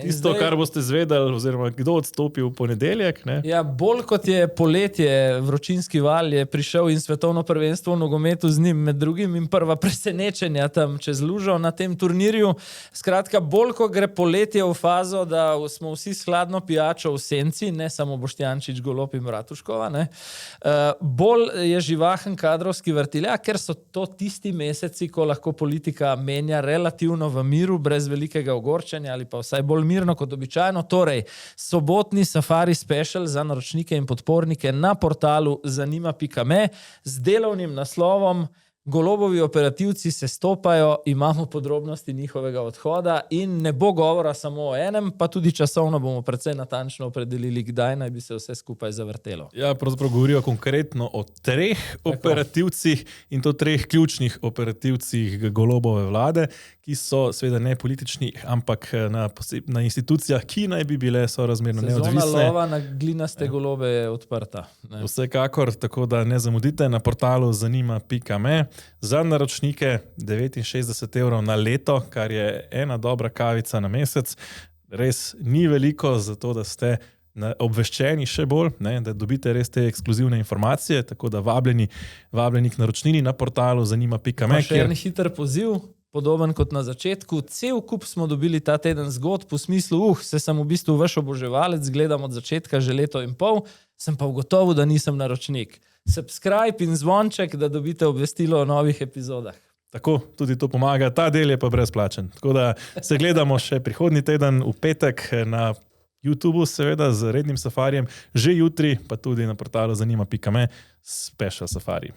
Tisto, kar boste zvedeli, oziroma kdo odstopi v ponedeljek. Ja, bolj kot je poletje, vročinski val je prišel in svetovno prvenstvo v nogometu z njim, med drugim in prva presenečenja tam čez lužo na tem turnirju. Skratka, bolj ko gre poletje v fazo, da smo vsi s hladno pijačo v senci, ne samo Boštjančič, Golob in Bratuškova, bolj je živahen kadrovski vrtiljak, ker so to tisti meseci, ko lahko politika menja relativno v miru, brez velikega ogorčenja ali pa vsaj bolj mirno kot običajno. Torej, sobotni Safari Special za naročnike in podpornike na portalu zanima.me z delovnim naslovom Golobovi operativci se stopajo, imamo podrobnosti njihovega odhoda in ne bo govora samo o enem, pa tudi časovno bomo precej natančno opredelili, kdaj naj bi se vse skupaj zavrtelo. Ja, pravzaprav govorijo konkretno o 3 operativcih in to 3 ključnih operativcih Golobove vlade, ki so seveda ne politični, ampak na institucijah, ki naj bi bile sorazmerno neodvisne. Sezona lova na glinaste golobe je odprta. Vsekakor, tako da ne zamudite na portalu zanima.me. Za naročnike 69 € na leto, kar je ena dobra kavica na mesec. Res ni veliko, zato da ste obveščeni še bolj, da dobite res te ekskluzivne informacije, tako da vabljeni k naročnini na portalu zanima.me. Pa še en hiter poziv, podoben kot na začetku. Cel kup smo dobili ta teden zgodb v smislu, se sem v bistvu vaš oboževalec, gledam od začetka že 1,5 leta, sem pa ugotovil, da nisem naročnik. Subscribe in zvonček, da dobite obvestilo o novih epizodah. Tako, tudi to pomaga. Ta del je pa brezplačen. Tako da se gledamo še prihodnji teden v petek na YouTubeu, seveda z rednim safarijem, že jutri, pa tudi na portalu zanima.me Special Safari.